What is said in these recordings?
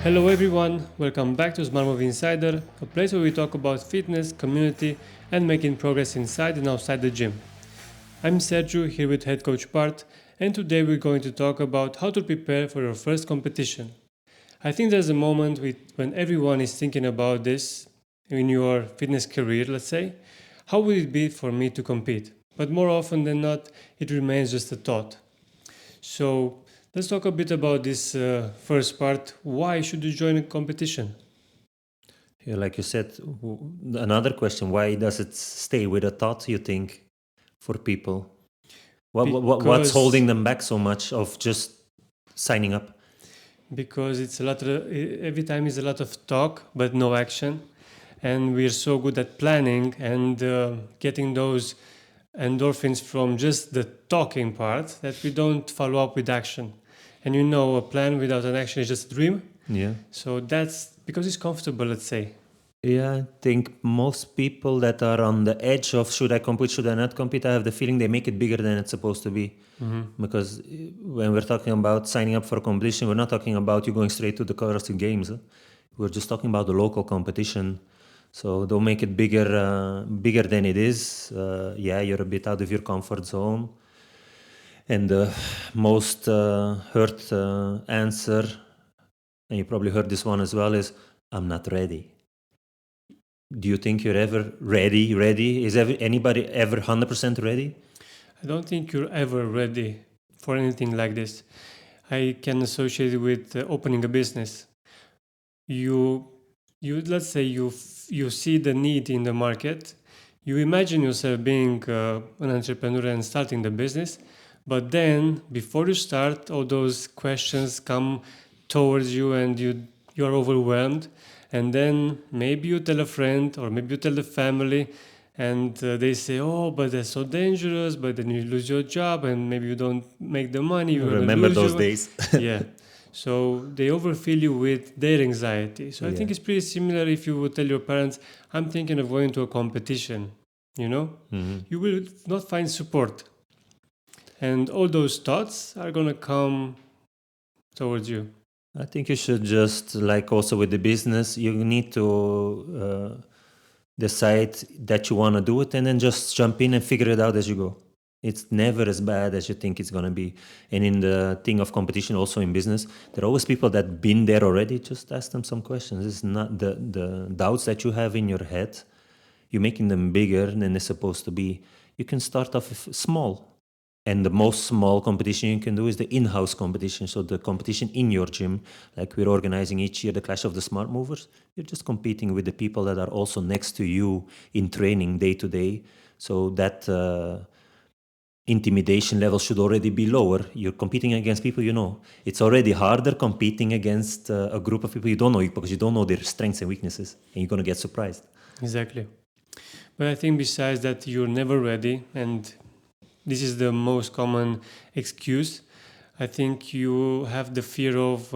Hello everyone, welcome back to Smart Move Insider, a place where we talk about fitness, community, and making progress inside and outside the gym. I'm Sergiu, here with head coach Bart, and today we're going to talk about how to prepare for your first competition. I think there's a moment when everyone is thinking about this in your fitness career, let's say. How will it be for me to compete? But more often than not, it remains just a thought. So let's talk a bit about this first part. Why should you join a competition? Yeah, like you said, another question: why does it stay with a thought? You think for people, what's holding them back so much of just signing up? Because it's a lot of, every time is a lot of talk but no action, and we're so good at planning and getting those endorphins from just the talking part that we don't follow up with action. And a plan without an action is just a dream. Yeah. So that's because it's comfortable, let's say. Yeah, I think most people that are on the edge of should I compete, should I not compete, I have the feeling they make it bigger than it's supposed to be. Mm-hmm. Because when we're talking about signing up for a competition, we're not talking about you going straight to the CrossFit Games. We're just talking about the local competition. So don't make it bigger than it is. You're a bit out of your comfort zone. And the most heard answer, and you probably heard this one as well, is I'm not ready. Do you think you're ever ready? Is anybody ever 100% ready? I don't think you're ever ready for anything like this. I can associate it with opening a business. You let's say you see the need in the market. You imagine yourself being an entrepreneur and starting the business, but then before you start, all those questions come towards you, and you are overwhelmed. And then maybe you tell a friend, or maybe you tell the family, and they say, "Oh, but that's so dangerous." But then you lose your job, and maybe you don't make the money. You remember those days. Yeah. So they overfill you with their anxiety. So I think it's pretty similar if you would tell your parents, "I'm thinking of going to a competition." You will not find support, and all those thoughts are gonna come towards you. I think you should just, like also with the business, you need to decide that you want to do it and then just jump in and figure it out as you go. It's never as bad as you think it's going to be. And in the thing of competition, also in business, there are always people that been there already. Just ask them some questions. It's not the doubts that you have in your head. You're making them bigger than they're supposed to be. You can start off small. And the most small competition you can do is the in-house competition. So the competition in your gym, like we're organizing each year, the Clash of the Smart Movers. You're just competing with the people that are also next to you in training day to day. So that intimidation level should already be lower. You're competing against people you know. It's already harder competing against a group of people you don't know, because you don't know their strengths and weaknesses, and you're going to get surprised. Exactly. But I think besides that, you're never ready, and this is the most common excuse. I think you have the fear of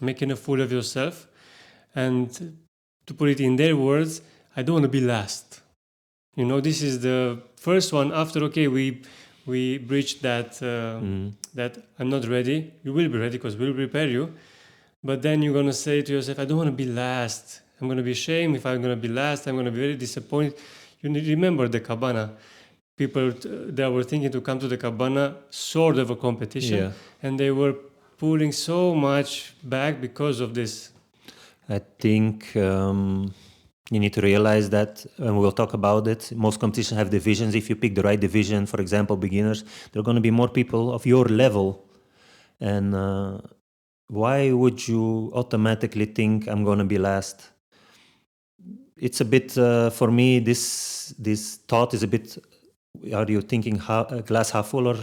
making a fool of yourself. And to put it in their words, I don't want to be last. This is the first one after, okay, we breached that, that I'm not ready. You will be ready because we'll prepare you. But then you're going to say to yourself, I don't want to be last. I'm going to be ashamed if I'm going to be last. I'm going to be very disappointed. You need to remember the cabana. People that were thinking to come to the cabana, sort of a competition, and they were pulling so much back because of this. I think you need to realize that, and we'll talk about it, most competitions have divisions. If you pick the right division, for example, beginners, there are going to be more people of your level. And why would you automatically think I'm going to be last? It's a bit, for me, this thought is a bit, are you thinking glass half full or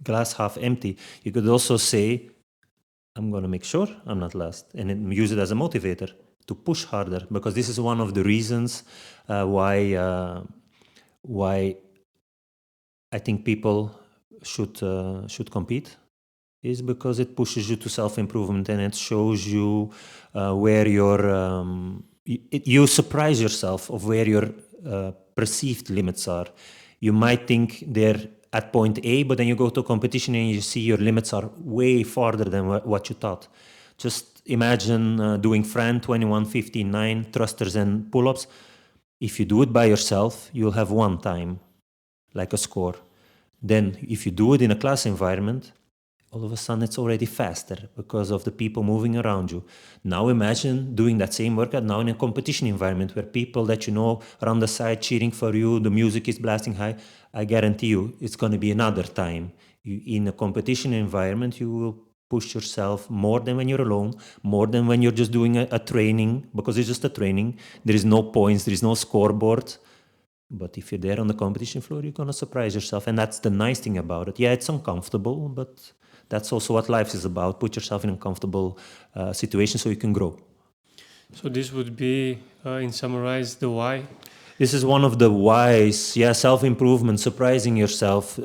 glass half empty? You could also say, I'm going to make sure I'm not last, and then use it as a motivator to push harder, because this is one of the reasons why I think people should compete, is because it pushes you to self-improvement, and it shows you where you surprise yourself of where your perceived limits are. You might think they're at point A, but then you go to a competition and you see your limits are way farther than what you thought. Just imagine doing Fran 21, 15, 9 thrusters and pull-ups. If you do it by yourself, you'll have one time, like a score. Then if you do it in a class environment, all of a sudden it's already faster because of the people moving around you. Now imagine doing that same workout now in a competition environment where people that you know are on the side cheering for you, the music is blasting high. I guarantee you it's going to be another time. In a competition environment, you will push yourself more than when you're alone, more than when you're just doing a training, because it's just a training. There is no points, there is no scoreboard. But if you're there on the competition floor, you're going to surprise yourself. And that's the nice thing about it. Yeah, it's uncomfortable, but that's also what life is about. Put yourself in a comfortable situation so you can grow. So this would be, in summarize, the why. This is one of the whys. Yeah, self-improvement, surprising yourself,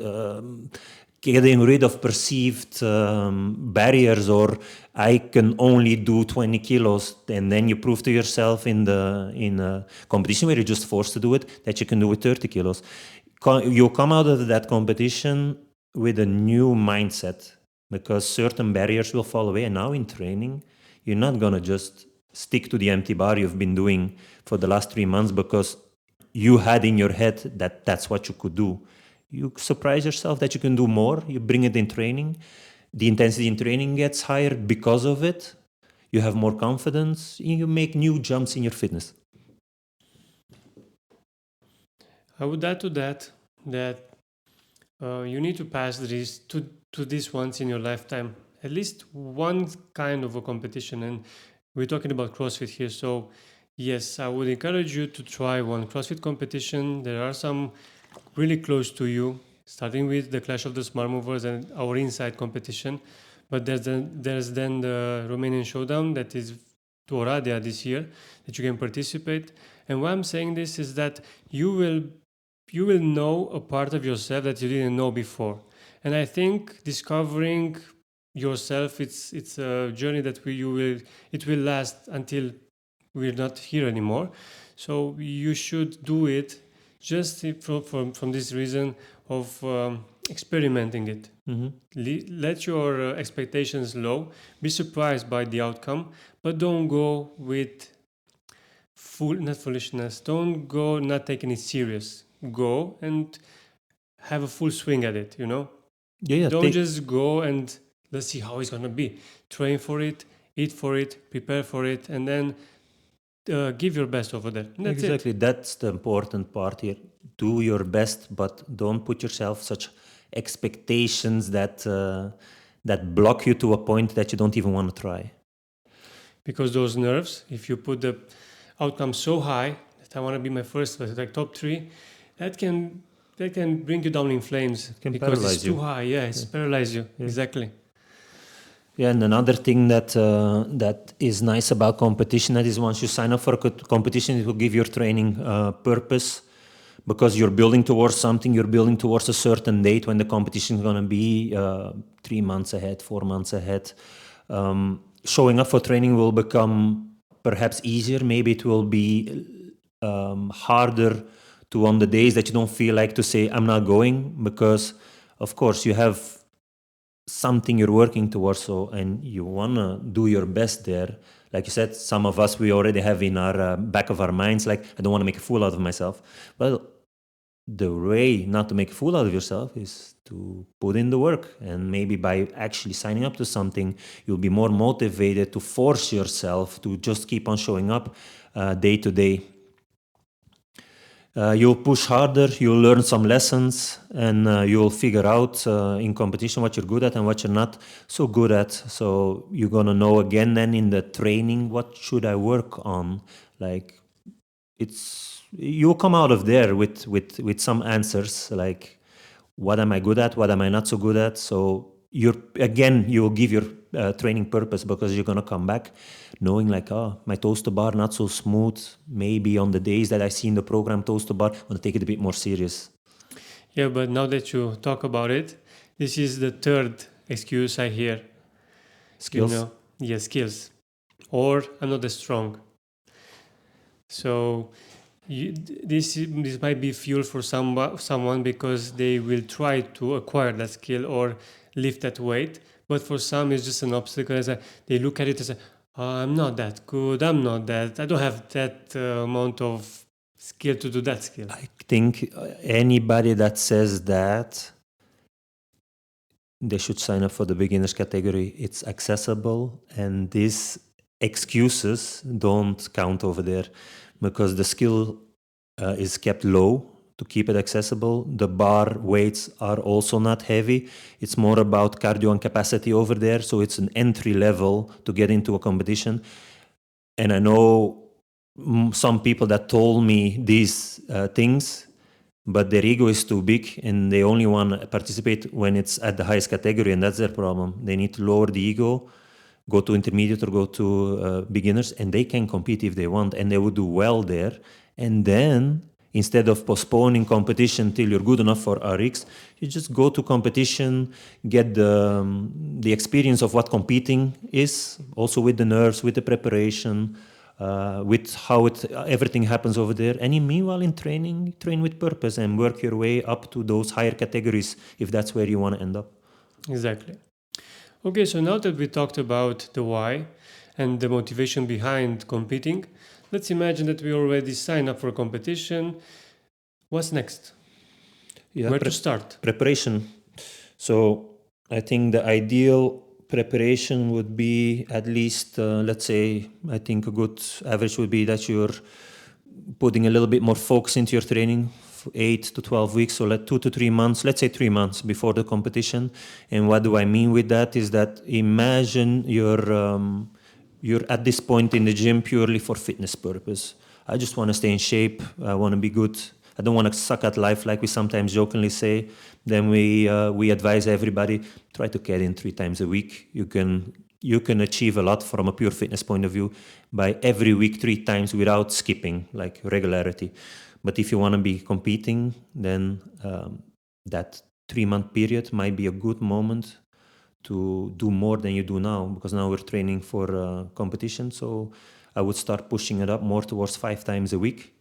getting rid of perceived barriers, or I can only do 20 kilos, and then you prove to yourself in a competition where you're just forced to do it that you can do it 30 kilos. You come out of that competition with a new mindset, because certain barriers will fall away. And now in training, you're not going to just stick to the empty bar you've been doing for the last 3 months because you had in your head that that's what you could do. You surprise yourself that you can do more. You bring it in training. The intensity in training gets higher because of it. You have more confidence. You make new jumps in your fitness. I would add to that you need to pass this to this once in your lifetime, at least one kind of a competition. And we're talking about CrossFit here, so yes, I would encourage you to try one CrossFit competition. There are some really close to you, starting with the Clash of the Smart Movers and our Inside competition. But there's then the Romanian Showdown that is to Oradea this year that you can participate. And why I'm saying this is that you will know a part of yourself that you didn't know before. And I think discovering yourself, it's a journey that it will last until we're not here anymore. So you should do it just from this reason of experimenting it. Let your expectations low, be surprised by the outcome, but don't go with not foolishness, don't go not taking it serious. Go and have a full swing at it, don't just go and let's see how it's gonna be. Train for it, eat for it, prepare for it, and then give your best over there. That's exactly. That's the important part here. Do your best, but don't put yourself such expectations that block you to a point that you don't even want to try. Because those nerves, if you put the outcome so high that I want to be my first, like top 3, that can bring you down in flames because it's too high. Yeah, it's paralyze you. Yeah. Exactly. Yeah, and another thing that is nice about competition, that is once you sign up for a competition, it will give your training purpose, because you're building towards something. You're building towards a certain date when the competition is going to be 3 months ahead, 4 months ahead. Showing up for training will become perhaps easier. Maybe it will be harder to, on the days that you don't feel like, to say I'm not going, because of course you have something you're working towards, and you want to do your best there. Like you said, some of us, we already have in our back of our minds, like, I don't want to make a fool out of myself. Well, the way not to make a fool out of yourself is to put in the work, and maybe by actually signing up to something, you'll be more motivated to force yourself to just keep on showing up day to day. You'll push harder, you'll learn some lessons, and you'll figure out in competition what you're good at and what you're not so good at. So you're going to know again then in the training, what should I work on? Like, you'll come out of there with some answers, like, what am I good at? What am I not so good at? So you'll give your training purpose, because you're going to come back knowing, like, my toaster bar not so smooth. Maybe on the days that I see in the program toaster bar, I'm going to take it a bit more serious. Yeah, but now that you talk about it, this is the third excuse I hear. Skills? Yeah, skills. Or I'm not as strong. So this might be fuel for someone, because they will try to acquire that skill or lift that weight. But for some, it's just an obstacle. They look at it as I'm not that good. I don't have that amount of skill to do that skill. I think anybody that says that, they should sign up for the beginners category. It's accessible, and these excuses don't count over there because the skill is kept low to keep it accessible. The bar weights are also not heavy. It's more about cardio and capacity over there. So it's an entry level to get into a competition. And I know some people that told me these things, but their ego is too big and they only want to participate when it's at the highest category, and that's their problem. They need to lower the ego, go to intermediate or go to beginners, and they can compete if they want, and they would do well there. And then instead of postponing competition till you're good enough for RX, you just go to competition, get the experience of what competing is, also with the nerves, with the preparation, with how everything happens over there. And meanwhile, in training, train with purpose and work your way up to those higher categories if that's where you want to end up. Exactly. Okay, so now that we talked about the why and the motivation behind competing, let's imagine that we already signed up for a competition. What's next? Yeah, Where to start? Preparation. So I think the ideal preparation would be at least, let's say, I think a good average would be that you're putting a little bit more focus into your training, 8 to 12 weeks, so like 2 to 3 months, let's say 3 months before the competition. And what do I mean with that is that imagine you're at this point in the gym purely for fitness purpose. I just want to stay in shape. I want to be good. I don't want to suck at life like we sometimes jokingly say. Then we advise everybody, try to get in 3 times a week. You can achieve a lot from a pure fitness point of view by every week 3 times without skipping, like regularity. But if you want to be competing, then that 3-month period might be a good moment to do more than you do now, because now we're training for competition. So I would start pushing it up more towards 5 times a week.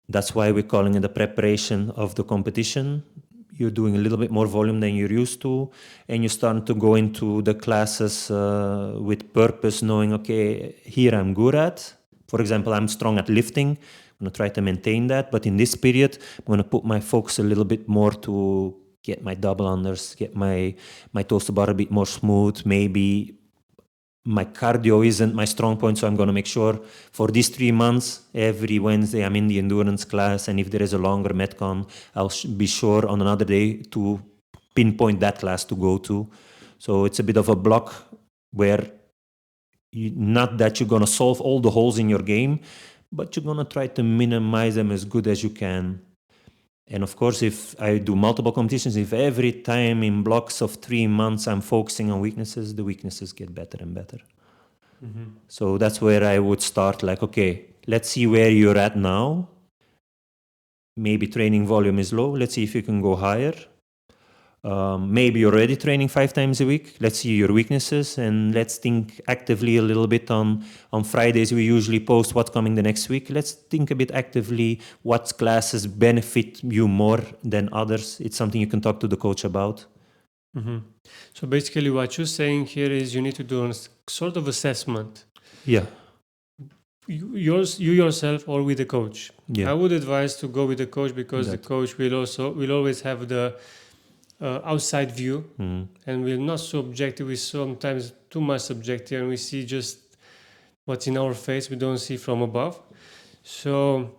That's why we're calling it the preparation of the competition. You're doing a little bit more volume than you're used to, and you're starting to go into the classes with purpose, knowing, okay, here I'm good at. For example, I'm strong at lifting. I'm going to try to maintain that. But in this period, I'm going to put my focus a little bit more to get my double unders, get my toes bar a bit more smooth. Maybe my cardio isn't my strong point, so I'm going to make sure for these 3 months, every Wednesday I'm in the endurance class, and if there is a longer Metcon, I'll be sure on another day to pinpoint that class to go to. So it's a bit of a block where not that you're going to solve all the holes in your game, but you're going to try to minimize them as good as you can. And of course, if I do multiple competitions, if every time in blocks of 3 months I'm focusing on weaknesses, the weaknesses get better and better. Mm-hmm. So that's where I would start, like, okay, let's see where you're at now. Maybe training volume is low. Let's see if you can go higher. Maybe you're already training 5 times a week. Let's see your weaknesses, and let's think actively a little bit on Fridays. We usually post what's coming the next week. Let's think a bit actively what classes benefit you more than others. It's something you can talk to the coach about. Mm-hmm. So basically what you're saying here is you need to do a sort of assessment. Yeah. You yourself or with the coach. Yeah. I would advise to go with the coach, because the coach will always have the outside view, and we're not so objective. We're sometimes too much subjective, and we see just what's in our face. We don't see from above. So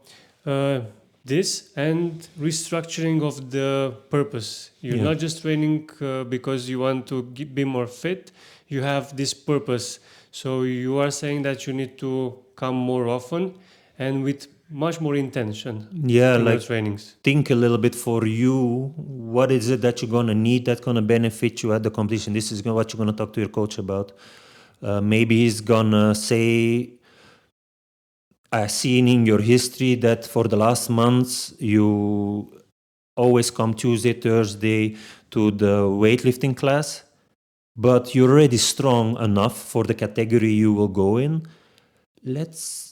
this and restructuring of the purpose. You're not just training because you want to be more fit. You have this purpose. So you are saying that you need to come more often and with much more intention. Yeah, in like your trainings. Think a little bit for you. What is it that you're gonna need that's gonna benefit you at the competition? This is what you're gonna talk to your coach about. Maybe he's gonna say, I've seen in your history that for the last months you always come Tuesday, Thursday to the weightlifting class, but you're already strong enough for the category you will go in. Let's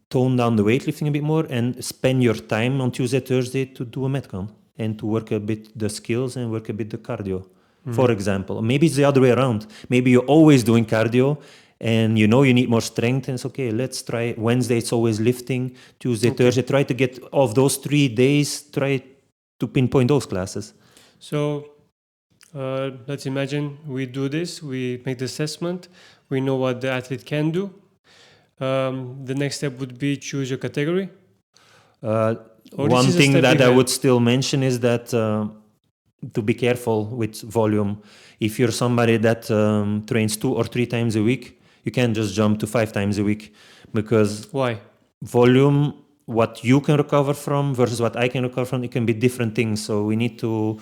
tone down the weightlifting a bit more and spend your time on Tuesday, Thursday to do a Metcon and to work a bit the skills and work a bit the cardio, for example. Maybe it's the other way around. Maybe you're always doing cardio and you know you need more strength, and it's okay, let's try Wednesday, it's always lifting, Tuesday, Thursday, try to get off those 3 days, try to pinpoint those classes. So let's imagine we do this, we make the assessment, we know what the athlete can do. The next step would be choose your category. One thing that I would still mention is that to be careful with volume. If you're somebody that trains 2 or 3 times a week, you can't just jump to 5 times a week, because why? Volume, what you can recover from versus what I can recover from, it can be different things. So we need to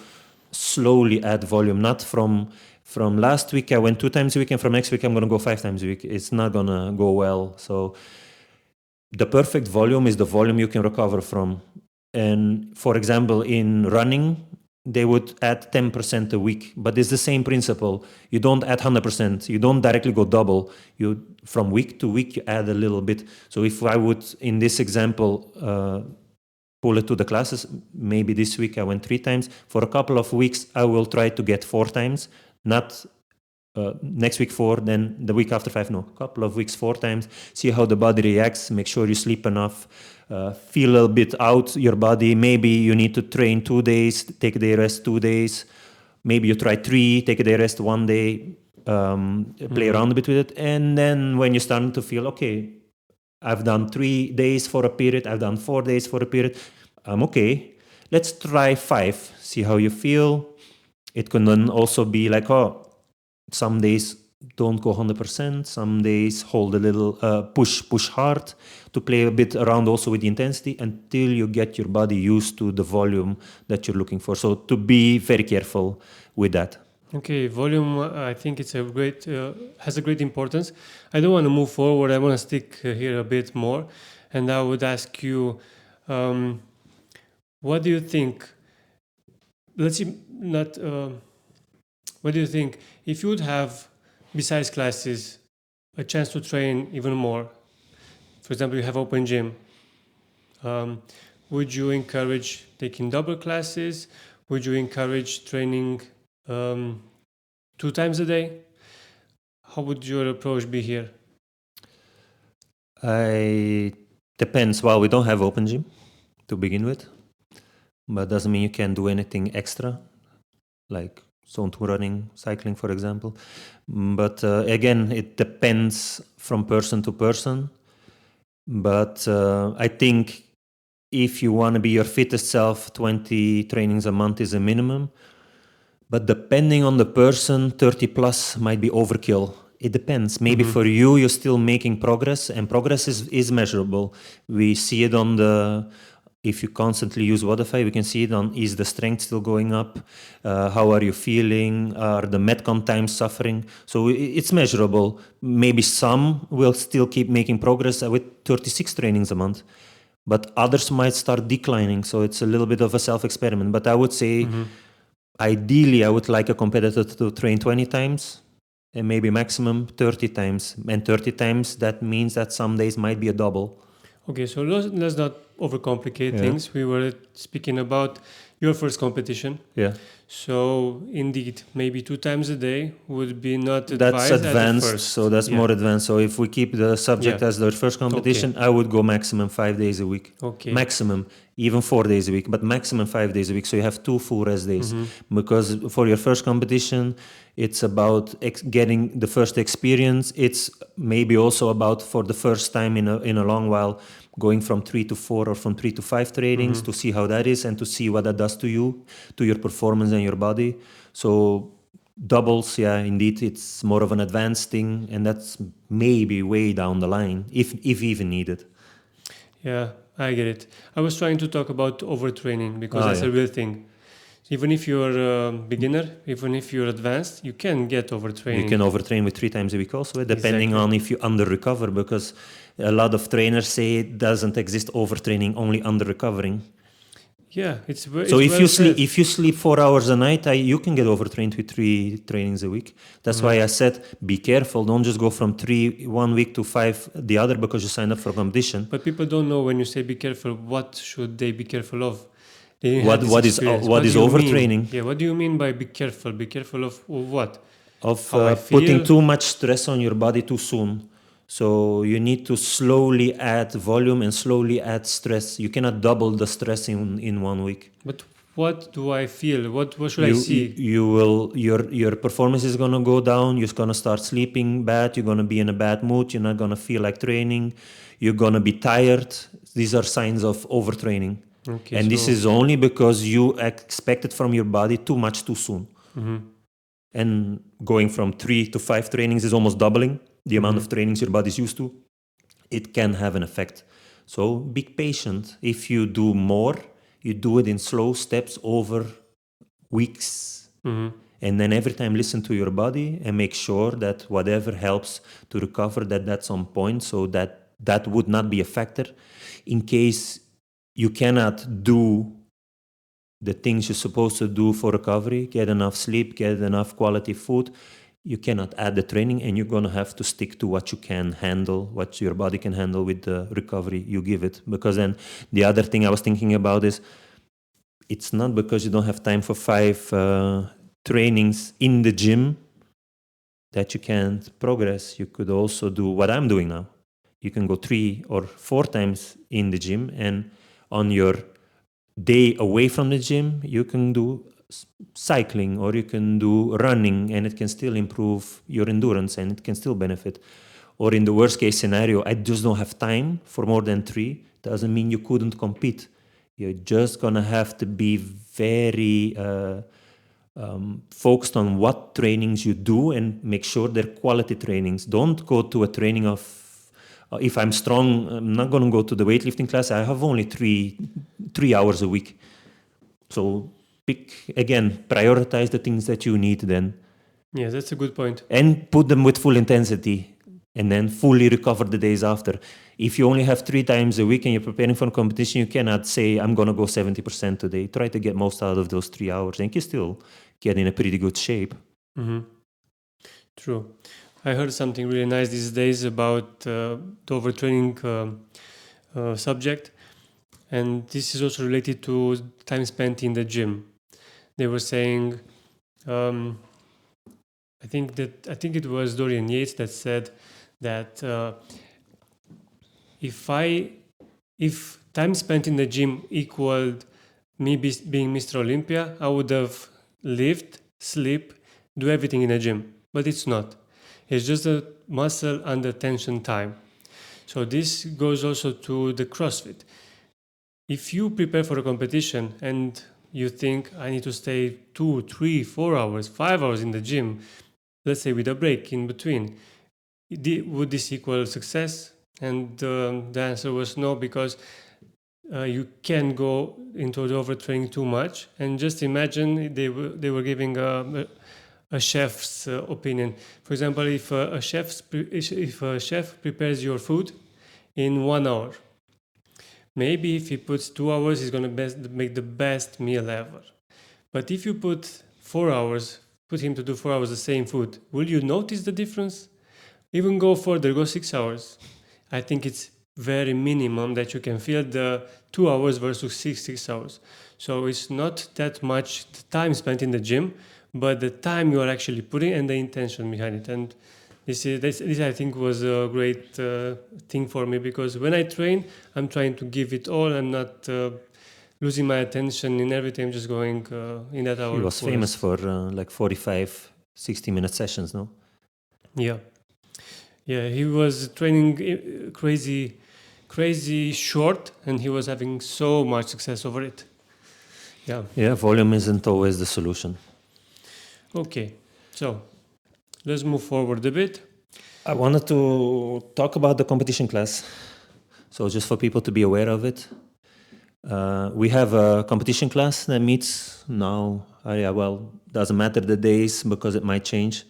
slowly add volume, not from last week I went 2 times a week and from next week I'm going to go 5 times a week. It's not going to go well. So the perfect volume is the volume you can recover from. And for example, in running, they would add 10% a week, but it's the same principle. You don't add 100%. You don't directly go double. You from week to week you add a little bit. So if I would, in this example, pull it to the classes, maybe this week I went 3 times. For a couple of weeks, I will try to get 4 times. Not next week 4, then the week after 5. No, a couple of weeks 4 times. See how the body reacts. Make sure you sleep enough. Feel a little bit out your body. Maybe you need to train 2 days, take a day rest 2 days. Maybe you try 3, take a day rest 1 day, play around a bit with it. And then when you're starting to feel, okay, I've done 3 days for a period, I've done 4 days for a period, I'm okay. Let's try 5, see how you feel. It can then also be like, oh, some days don't go 100%, some days hold a little, push hard, to play a bit around also with the intensity until you get your body used to the volume that you're looking for. So to be very careful with that. Okay, volume, I think it's a great, has a great importance. I don't want to move forward. I want to stick here a bit more. And I would ask you, what do you think? Let's see, not, what do you think? If you would have, besides classes, a chance to train even more, for example, you have open gym, would you encourage taking double classes? Would you encourage training 2 times a day? How would your approach be here? Depends. Well, we don't have open gym to begin with, but doesn't mean you can't do anything extra, like zone 2 running, cycling, for example. But again, it depends from person to person. But I think if you want to be your fittest self, 20 trainings a month is a minimum. But depending on the person, 30 plus might be overkill. It depends. Maybe for you, you're still making progress, and progress is measurable. We see it on if you constantly use Wodify, we can see it on, is the strength still going up? How are you feeling? Are the Metcon times suffering? So it's measurable. Maybe some will still keep making progress with 36 trainings a month, but others might start declining. So it's a little bit of a self-experiment. But I would say, ideally, I would like a competitor to train 20 times and maybe maximum 30 times. And 30 times, that means that some days might be a double. Okay, so let's not overcomplicate things. We were speaking about your first competition. Yeah. So indeed, maybe 2 times a day would be not advised. That's advanced, at the first. so that's more advanced. So if we keep the subject as the first competition, I would go maximum 5 days a week. Okay. Maximum, even 4 days a week, but maximum 5 days a week. So you have 2 full rest days. Because for your first competition, it's about getting the first experience. It's maybe also about, for the first time in a long while, going from 3 to 4 or from 3 to 5 trainings to see how that is and to see what that does to you, to your performance and your body. So doubles, indeed, it's more of an advanced thing, and that's maybe way down the line, if even needed. Yeah, I get it. I was trying to talk about overtraining because that's a real thing. Even if you're a beginner, even if you're advanced, you can get overtraining. You can overtrain with 3 times a week also, depending on if you under-recover, because a lot of trainers say it doesn't exist overtraining, only under-recovering. Yeah, it's so if you sleep 4 hours a night, you can get overtrained with 3 trainings a week. That's why I said, be careful. Don't just go from 3 1 week to 5 the other because you signed up for a competition. But people don't know, when you say be careful, what should they be careful of? What is overtraining? Yeah, what do you mean by be careful? Be careful of what? of how I putting feel. too much stress on your body too soon. So you need to slowly add volume and slowly add stress. You cannot double the stress in 1 week. But what do I feel? What should I You see? you will your performance is gonna go down. You're gonna start sleeping bad. You're gonna be in a bad mood. You're not gonna feel like training. You're gonna be tired. These are signs of overtraining, Okay, and this so is only because you expected from your body too much too soon. And going from 3 to 5 trainings is almost doubling the amount of trainings your body's used to. It can have an effect. So be patient. If you do more, you do it in slow steps over weeks. And then every time listen to your body and make sure that whatever helps to recover, that's on point, so that would not be a factor. In case you cannot do the things you're supposed to do for recovery, get enough sleep, get enough quality food, you cannot add the training, and you're going to have to stick to what you can handle, what your body can handle with the recovery you give it. Because then the other thing I was thinking about is, it's not because you don't have time for 5 trainings in the gym that you can't progress. You could also do what I'm doing now. You can go 3 or 4 times in the gym, and on your day away from the gym, you can do cycling or you can do running, and it can still improve your endurance and it can still benefit. Or in the worst case scenario, I just don't have time for more than 3, doesn't mean you couldn't compete. You're just gonna have to be very focused on what trainings you do and make sure they're quality trainings. Don't go to a training of, if I'm strong, I'm not going to go to the weightlifting class. I have only 3 hours a week. So pick, again, prioritize the things that you need then. yeah, that's a good point. And put them with full intensity, and then fully recover the days after. If you only have 3 times a week and you're preparing for a competition, you cannot say, I'm going to go 70% today. Try to get most out of those 3 hours, and you can still get in a pretty good shape. True. I heard something really nice these days about the overtraining subject, and this is also related to time spent in the gym. They were saying, I think it was Dorian Yates that said that if time spent in the gym equaled me being Mr. Olympia, I would have lived, sleep, do everything in the gym. But it's not. It's just a muscle under tension time. So this goes also to the CrossFit. If you prepare for a competition and you think I need to stay 2, 3, 4 hours, 5 hours in the gym, let's say with a break in between, would this equal success? And the answer was no, because you can go into the overtraining too much. And just imagine they were giving a chef's opinion. For example, if a chef prepares your food in 1 hour, maybe if he puts 2 hours, he's going to make the best meal ever. But if you put 4 hours, put him to do 4 hours the same food, will you notice the difference? Even go further, go 6 hours. I think it's very minimum that you can feel the 2 hours versus 6 hours. So it's not that much the time spent in the gym, but the time you are actually putting and the intention behind it. And this I think was a great thing for me, because when I train, I'm trying to give it all. I'm not losing my attention in everything. I'm just going in that hour. He was famous for like 45, 60-minute sessions, no? Yeah. Yeah, he was training crazy short, and he was having so much success over it. Yeah. Yeah, volume isn't always the solution. Okay, so let's move forward a bit. I wanted to talk about the competition class. So just for people to be aware of it. We have a competition class that meets now, doesn't matter the days because it might change.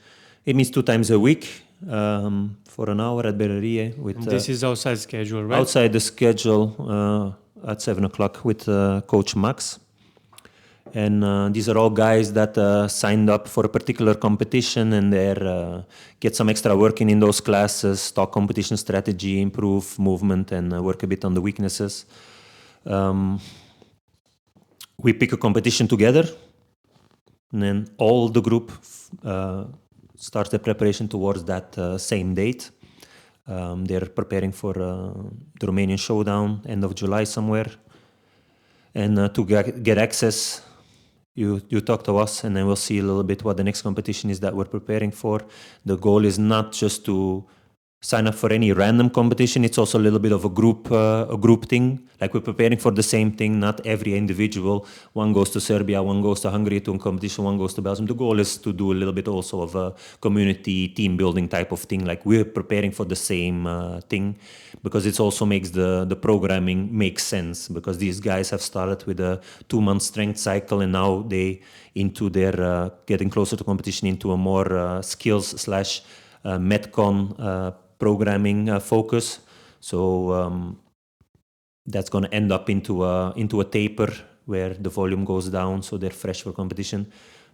It meets 2 times a week for an hour at Berrerie. This is outside schedule, right? Outside the schedule at 7 o'clock with Coach Max. And these are all guys that signed up for a particular competition, and they get some extra work in those classes, talk competition strategy, improve movement, and work a bit on the weaknesses. We pick a competition together, and then all the group starts the preparation towards that same date. They're preparing for the Romanian showdown, end of July somewhere. And to get access, you talk to us, and then we'll see a little bit what the next competition is that we're preparing for. The goal is not just to sign up for any random competition. It's also a little bit of a group thing. Like, we're preparing for the same thing, not every individual. One goes to Serbia, one goes to Hungary to a competition, one goes to Belgium. The goal is to do a little bit also of a community team building type of thing. Like, we're preparing for the same thing, because it also makes the programming make sense, because these guys have started with a 2-month strength cycle, and now they into their getting closer to competition into a more skills slash Metcon programming focus. So that's going to end up into a taper where the volume goes down, so they're fresh for competition.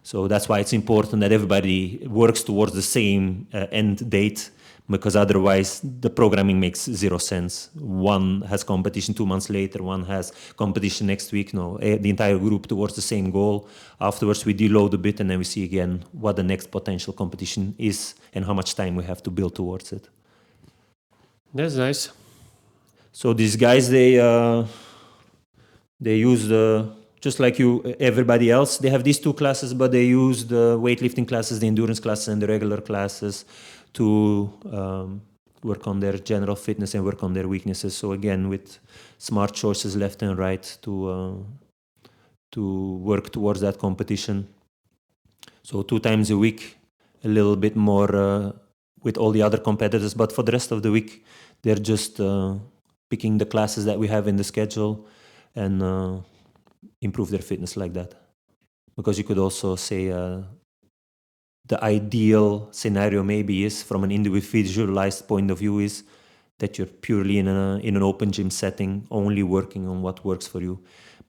So that's why it's important that everybody works towards the same end date, because otherwise the programming makes zero sense. One has competition 2 months later, one has competition next week. No, the entire group towards the same goal. Afterwards we deload a bit, and then we see again what the next potential competition is and how much time we have to build towards it. That's nice. So these guys, they use just like everybody else. They have these 2 classes, but they use the weightlifting classes, the endurance classes, and the regular classes to work on their general fitness and work on their weaknesses. So again, with smart choices left and right to work towards that competition. So 2 times a week, a little bit more with all the other competitors, but for the rest of the week, they're just picking the classes that we have in the schedule and improve their fitness like that. Because you could also say the ideal scenario maybe is, from an individualized point of view, is that you're purely in an open gym setting, only working on what works for you.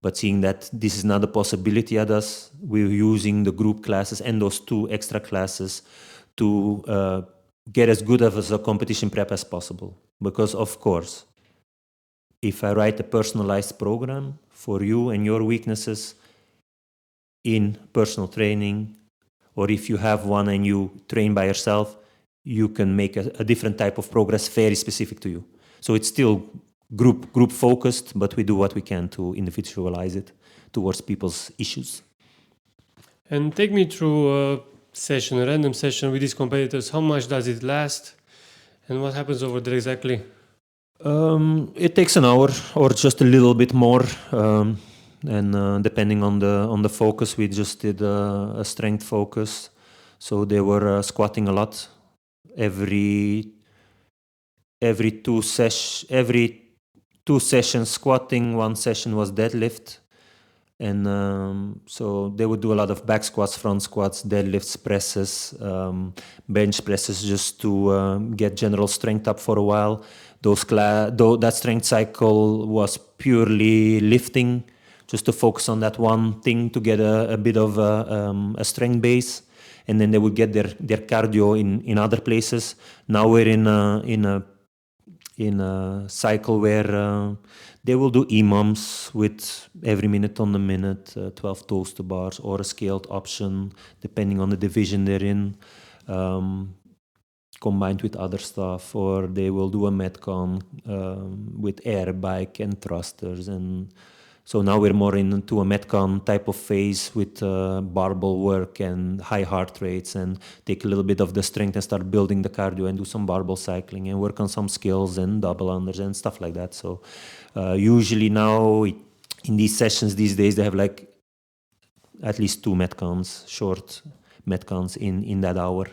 But seeing that this is not a possibility at us, we're using the group classes and those 2 extra classes to get as good of a competition prep as possible. Because of course, if I write a personalized program for you and your weaknesses in personal training, or if you have one and you train by yourself, you can make a different type of progress very specific to you. So it's still group focused, but we do what we can to individualize it towards people's issues. And take me through a random session with these competitors. How much does it last? And what happens over there exactly? It takes an hour or just a little bit more. And depending on the focus, we just did a strength focus. So they were squatting a lot. Every 2 sessions squatting, 1 session was deadlift. And so they would do a lot of back squats, front squats, deadlifts, presses, bench presses, just to get general strength up for a while. That strength cycle was purely lifting, just to focus on that one thing to get a bit of a strength base. And then they would get their cardio in other places. Now we're in a cycle where they will do EMOMs with every minute on the minute, 12 toes to bars, or a scaled option, depending on the division they're in, combined with other stuff. Or they will do a Metcon with air bike and thrusters. And so now we're more into a Metcon type of phase with barbell work and high heart rates, and take a little bit of the strength and start building the cardio and do some barbell cycling and work on some skills and double unders and stuff like that. So usually now in these sessions these days, they have like at least 2 Metcons, short Metcons in that hour.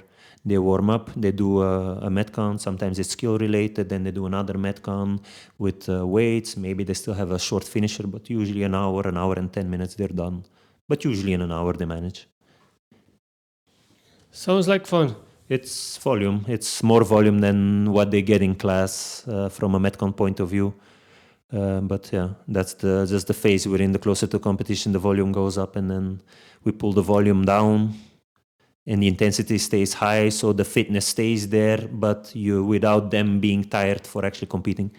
They warm up, they do a Metcon, sometimes it's skill related, then they do another Metcon with weights, maybe they still have a short finisher, but usually an hour and 10 minutes they're done. But usually in an hour they manage. Sounds like fun. It's volume, it's more volume than what they get in class from a Metcon point of view. But yeah, that's just the phase we're in. The closer to competition, the volume goes up, and then we pull the volume down, and the intensity stays high, so the fitness stays there, but without them being tired for actually competing.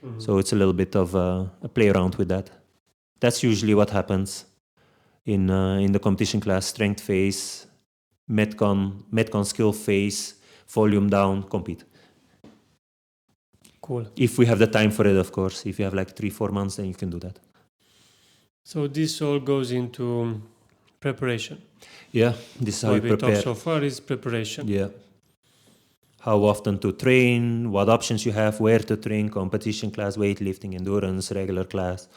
Mm-hmm. So it's a little bit of a play around with that. That's usually what happens in the competition class strength phase. Metcon skill phase, volume down, compete. Cool. If we have the time for it, of course. If you have like 3-4 months, then you can do that. So this all goes into preparation. Yeah, this is how What you we prepare. talked so far is preparation. Yeah. How often to train, what options you have, where to train, competition class, weightlifting, endurance, regular class,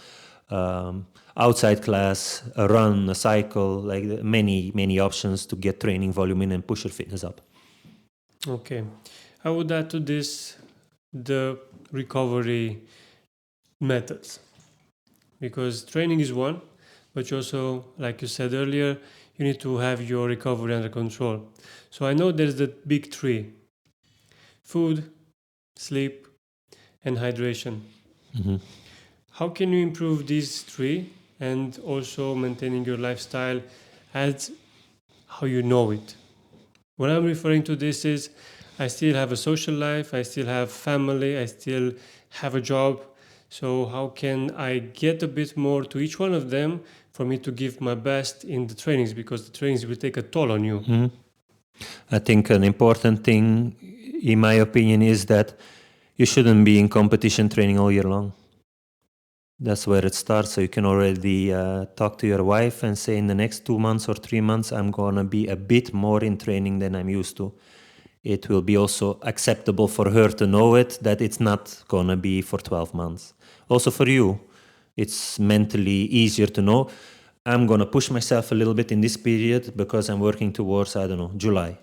outside class, a run, a cycle, like many options to get training volume in and push your fitness up. Okay. I would add to this the recovery methods. Because training is one, but you also, like you said earlier, you need to have your recovery under control. So I know there's the big three: food, sleep, and hydration. Mm-hmm. How can you improve these three and also maintaining your lifestyle as how you know it? What I'm referring to this is I still have a social life, I still have family, I still have a job. So how can I get a bit more to each one of them for me to give my best in the trainings, because the trainings will take a toll on you. Mm-hmm. I think an important thing, in my opinion, is that you shouldn't be in competition training all year long. That's where it starts. So you can already talk to your wife and say, in the next 2 months or 3 months, I'm going to be a bit more in training than I'm used to. It will be also acceptable for her to know it, that it's not going to be for 12 months. Also for you, it's mentally easier to know, I'm going to push myself a little bit in this period because I'm working towards, I don't know, July.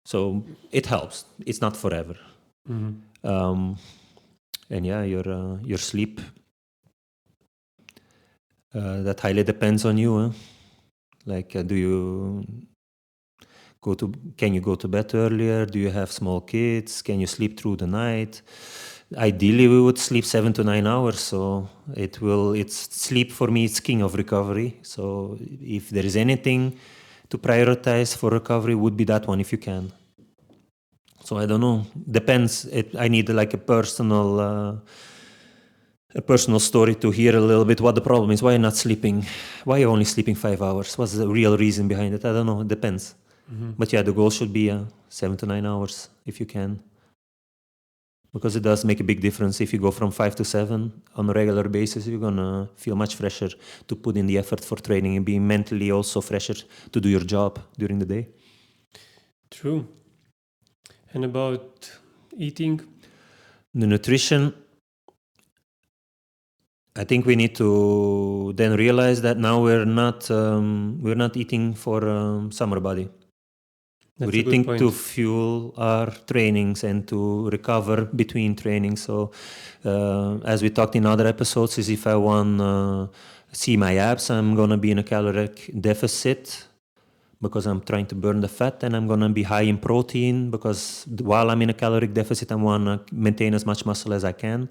So it helps. It's not forever. Mm-hmm. And yeah, your sleep, that highly depends on you. Huh? Like, can you go to bed earlier? Do you have small kids? Can you sleep through the night? Ideally, we would sleep 7 to 9 hours. So it's sleep for me, it's king of recovery. So if there is anything to prioritize for recovery, would be that one if you can. So I don't know. Depends. I need like a personal story to hear a little bit what the problem is. Why you're not sleeping? Why you're only sleeping 5 hours? What's the real reason behind it? I don't know. It depends. Mm-hmm. But yeah, the goal should be 7 to 9 hours if you can. Because it does make a big difference. If you go from 5 to 7 on a regular basis, you're going to feel much fresher to put in the effort for training and be mentally also fresher to do your job during the day. True. And about eating? The nutrition, I think we need to then realize that now we're not eating for summer body. That's We're a good eating point. to fuel our trainings and to recover between trainings. So, as we talked in other episodes, is if I want to see my abs, I'm going to be in a caloric deficit because I'm trying to burn the fat, and I'm going to be high in protein because while I'm in a caloric deficit, I want to maintain as much muscle as I can.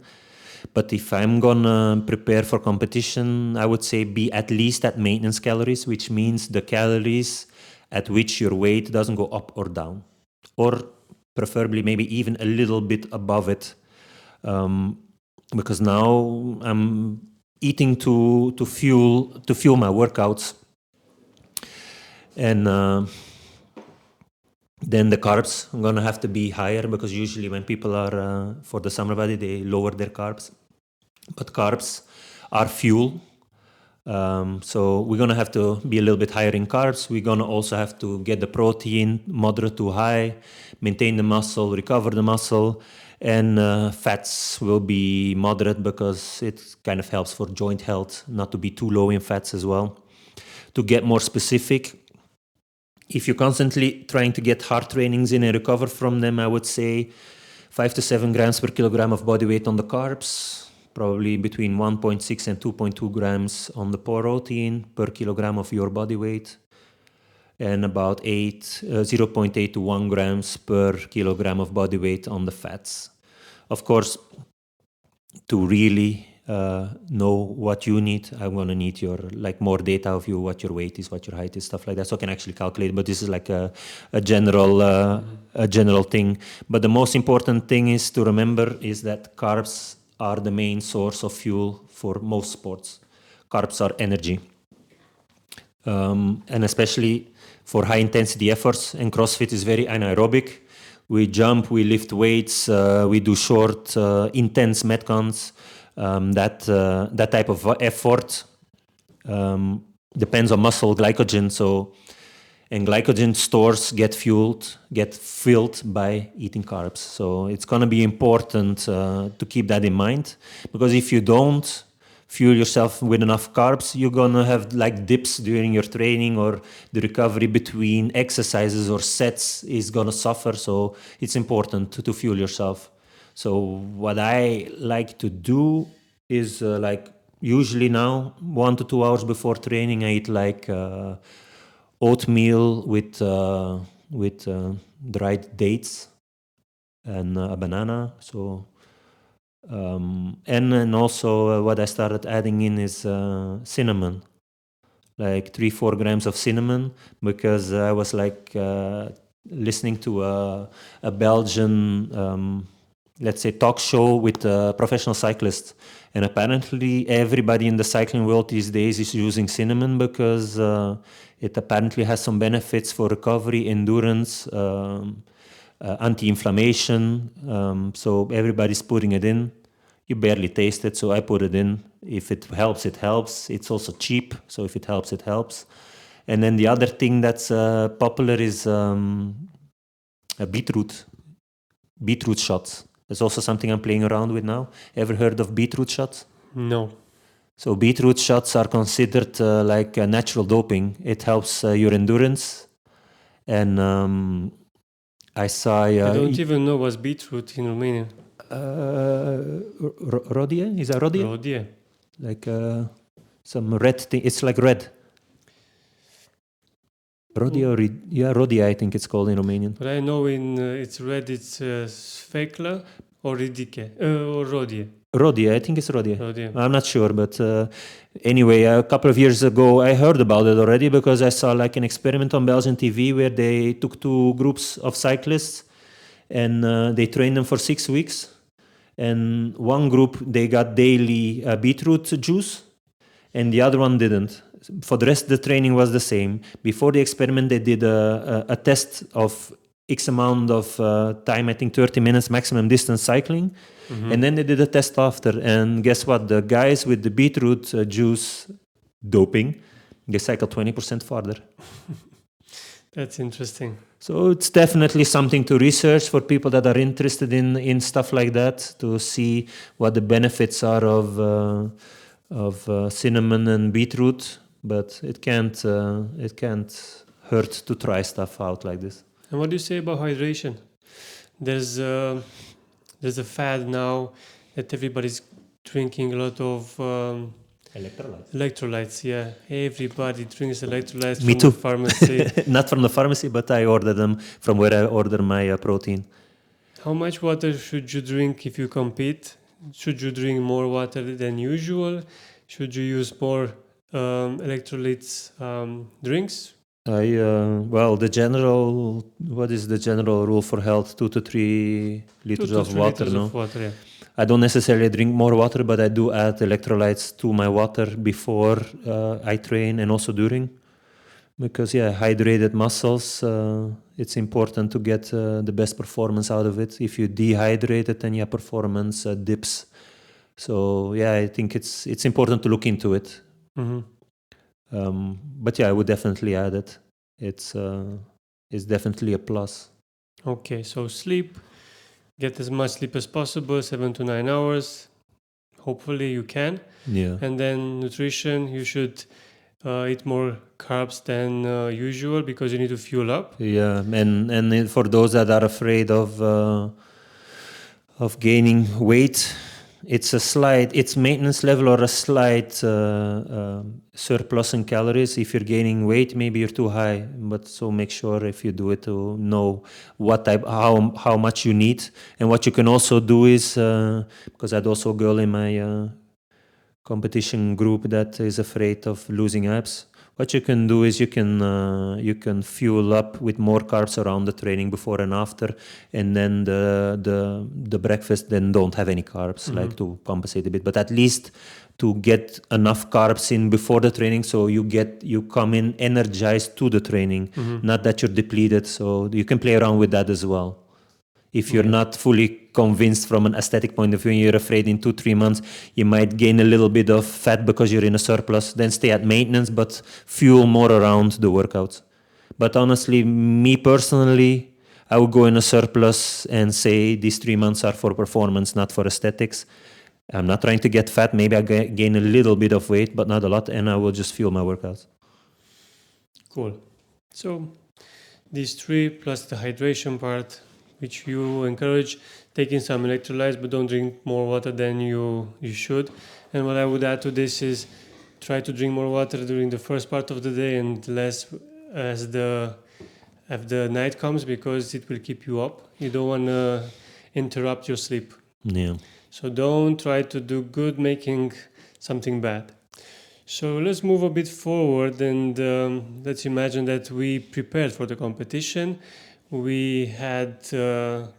But if I'm going to prepare for competition, I would say be at least at maintenance calories, which means the calories at which your weight doesn't go up or down, or preferably maybe even a little bit above it, because now I'm eating to fuel my workouts, and then the carbs are gonna have to be higher, because usually when people are for the summer body, they lower their carbs, but carbs are fuel. So we're going to have to be a little bit higher in carbs. We're going to also have to get the protein moderate to high, maintain the muscle, recover the muscle, and fats will be moderate because it kind of helps for joint health, not to be too low in fats as well. To get more specific, if you're constantly trying to get hard trainings in and recover from them, I would say 5 to 7 grams per kilogram of body weight on the carbs, probably between 1.6 and 2.2 grams on the protein per kilogram of your body weight, and about 0.8 to 1 grams per kilogram of body weight on the fats. Of course, to really know what you need, I'm going to need your more data of you, what your weight is, what your height is, stuff like that, so I can actually calculate. But this is like a general thing. But the most important thing is to remember is that carbs are the main source of fuel for most sports. Carbs are energy. And especially for high intensity efforts, and CrossFit is very anaerobic. We jump, we lift weights, we do short, intense metcons. That type of effort depends on muscle glycogen. And glycogen stores get filled by eating carbs. So it's going to be important to keep that in mind, because if you don't fuel yourself with enough carbs, you're going to have like dips during your training, or the recovery between exercises or sets is going to suffer. So it's important to fuel yourself. So what I like to do is like usually now 1 to 2 hours before training, I eat like oatmeal with dried dates and a banana. So and also what I started adding in is cinnamon, like 3-4 grams of cinnamon, because I was like listening to a Belgian let's say talk show with a professional cyclist, and apparently everybody in the cycling world these days is using cinnamon because it apparently has some benefits for recovery, endurance, anti-inflammation. So everybody's putting it in. You barely taste it, so I put it in. If it helps, it helps. It's also cheap, so if it helps, it helps. And then the other thing that's popular is a beetroot shots. That's also something I'm playing around with now. Ever heard of beetroot shots? No. So beetroot shots are considered like natural doping. It helps your endurance. And I saw... I don't even know what's beetroot in Romanian. Rodie? Is that rodie? Rodie. Like some red thing. It's like red. Rodie or rodie, I think it's called in Romanian. But I know it's red, it's sfeclă or ridiche, or rodie. Rodie, I think it's rodie. Rodie. I'm not sure, but anyway, a couple of years ago, I heard about it already because I saw like an experiment on Belgian TV where they took 2 groups of cyclists and they trained them for 6 weeks. And one group, they got daily beetroot juice, and the other one didn't. For the rest, the training was the same. Before the experiment, they did a test of X amount of time, I think 30 minutes maximum distance cycling. Mm-hmm. And then they did a test after. And guess what? The guys with the beetroot juice doping, they cycled 20% farther. That's interesting. So it's definitely something to research for people that are interested in stuff like that, to see what the benefits are of cinnamon and beetroot. But it can't hurt to try stuff out like this. And what do you say about hydration? There's a fad now that everybody's drinking a lot of electrolytes. Yeah, everybody drinks electrolytes Me from too. the pharmacy. Not from the pharmacy, but I order them from where I order my protein. How much water should you drink if you compete? Should you drink more water than usual? Should you use more electrolytes drinks? What is the general rule for health? 2 to 3 liters of water, no? Yeah. I don't necessarily drink more water, but I do add electrolytes to my water before I train and also during. Because, hydrated muscles, it's important to get the best performance out of it. If you dehydrate it, then your performance dips. So, I think it's important to look into it. Mm-hmm. But I would definitely add it. It's definitely a plus. Okay, so sleep. Get as much sleep as possible, 7 to 9 hours. Hopefully you can. Yeah. And then nutrition, you should eat more carbs than usual because you need to fuel up. Yeah, and for those that are afraid of gaining weight, it's maintenance level or a slight surplus in calories. If you're gaining weight, maybe you're too high, but so make sure if you do it to know what type, how much you need. And what you can also do is, because I had also a girl in my competition group that is afraid of losing abs. What you can do is you can fuel up with more carbs around the training before and after, and then the breakfast then don't have any carbs, like to compensate a bit. But at least to get enough carbs in before the training, so you come in energized to the training, not that you're depleted. So you can play around with that as well. If you're not fully convinced from an aesthetic point of view, you're afraid in 2-3 months you might gain a little bit of fat because you're in a surplus, then stay at maintenance, but fuel more around the workouts. But honestly, me personally, I would go in a surplus and say these 3 months are for performance, not for aesthetics. I'm not trying to get fat. Maybe I gain a little bit of weight, but not a lot, and I will just fuel my workouts. Cool. So these 3 plus the hydration part, which you encourage, taking some electrolytes, but don't drink more water than you should. And what I would add to this is try to drink more water during the first part of the day and less as the night comes, because it will keep you up. You don't want to interrupt your sleep. Yeah. So don't try to do good making something bad. So let's move a bit forward, and let's imagine that we prepared for the competition. We had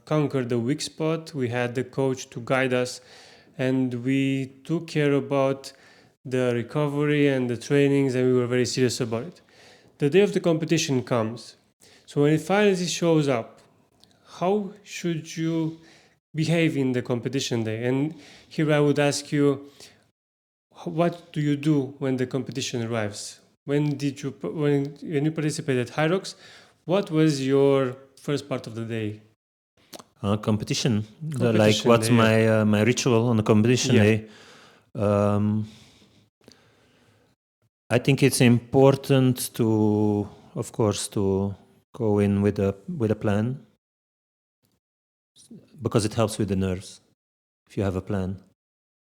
conquered the weak spot. We had the coach to guide us, and we took care about the recovery and the trainings, and we were very serious about it. The day of the competition comes. So when it finally shows up, how should you behave in the competition day? And here I would ask you, what do you do when the competition arrives? When you participated at Hyrox, what was your first part of the day? Competition. Competition What's day, my ritual on the competition day? I think it's important to, of course, to go in with a plan, because it helps with the nerves if you have a plan.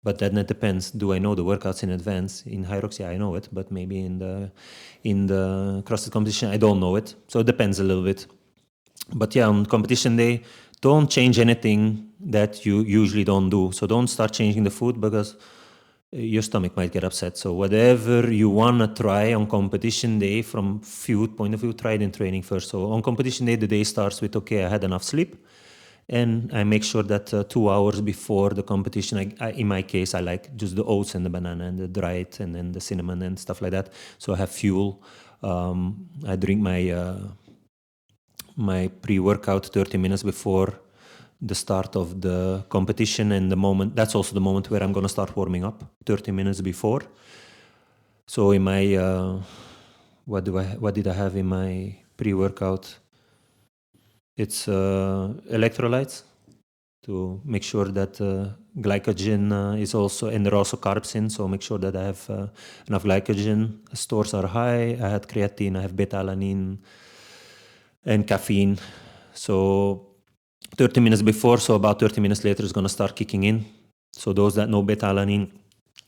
But then it depends. Do I know the workouts in advance? In Hyrox, yeah, I know it, but maybe in the CrossFit competition, I don't know it. So it depends a little bit. But yeah, on competition day, don't change anything that you usually don't do. So don't start changing the food, because your stomach might get upset. So whatever you want to try on competition day, from food point of view, try it in training first. So on competition day, the day starts with, okay, I had enough sleep. And I make sure that 2 hours before the competition, in my case, I like just the oats and the banana and the dried and then the cinnamon and stuff like that. So I have fuel. I drink my pre-workout 30 minutes before the start of the competition, and that's also the moment where I'm going to start warming up 30 minutes before. So in my what did I have in my pre-workout? It's electrolytes, to make sure that glycogen is also, and there are also carbs in, so make sure that I have enough glycogen. Stores are high. I had creatine, I have beta-alanine and caffeine. So 30 minutes before, so about 30 minutes later, it's going to start kicking in. So those that know beta-alanine,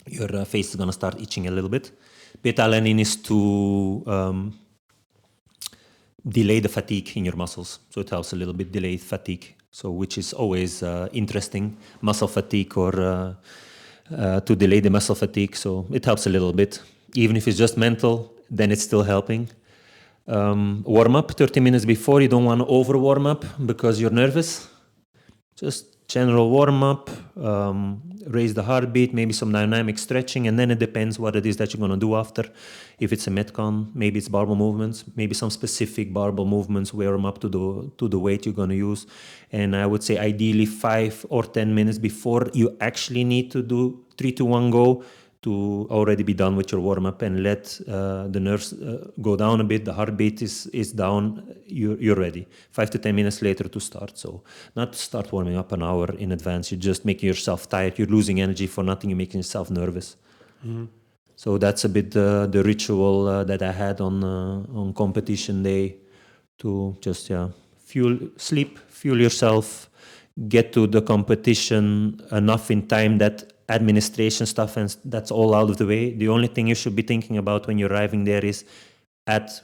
your face is going to start itching a little bit. Beta-alanine is to delay the fatigue in your muscles. So it helps a little bit delay fatigue. So which is always interesting, muscle fatigue, or to delay the muscle fatigue. So it helps a little bit. Even if it's just mental, then it's still helping. Warm up 30 minutes before. You don't want to over warm up because you're nervous. Just general warm up, raise the heartbeat, maybe some dynamic stretching, and then it depends what it is that you're going to do after. If it's a Metcon, maybe it's barbell movements, maybe some specific barbell movements, warm up to the weight you're going to use. And I would say ideally 5 or 10 minutes before you actually need to do 3, 2, 1, go, to already be done with your warm-up and let the nerves go down a bit. The heartbeat is down. You're ready. 5 to 10 minutes later to start. So not start warming up an hour in advance. You're just making yourself tired. You're losing energy for nothing. You're making yourself nervous. Mm-hmm. So that's a bit the ritual that I had on competition day, to just fuel yourself, get to the competition enough in time that administration stuff and that's all out of the way. The only thing you should be thinking about when you're arriving there is at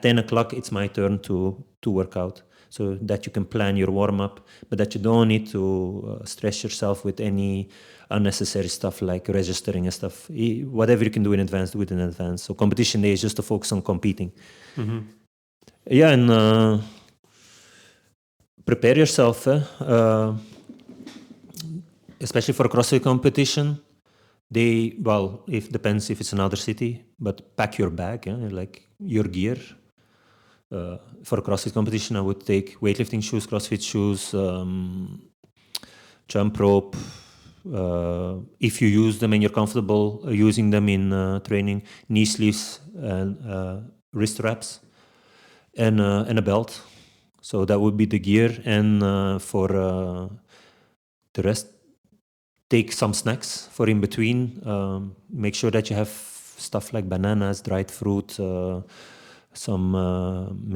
10 o'clock, it's my turn to work out. so that you can plan your warm-up, but that you don't need to stress yourself with any unnecessary stuff like registering and stuff. Whatever you can do in advance, do it in advance. So competition day is just to focus on competing. Yeah, and prepare yourself, especially for a CrossFit competition. It depends if it's another city, but pack your bag, like your gear. For a CrossFit competition, I would take weightlifting shoes, CrossFit shoes, jump rope. If you use them and you're comfortable using them in training, knee sleeves and wrist wraps, and a belt. So that would be the gear. And for the rest, take some snacks for in between. Make sure that you have stuff like bananas, dried fruit,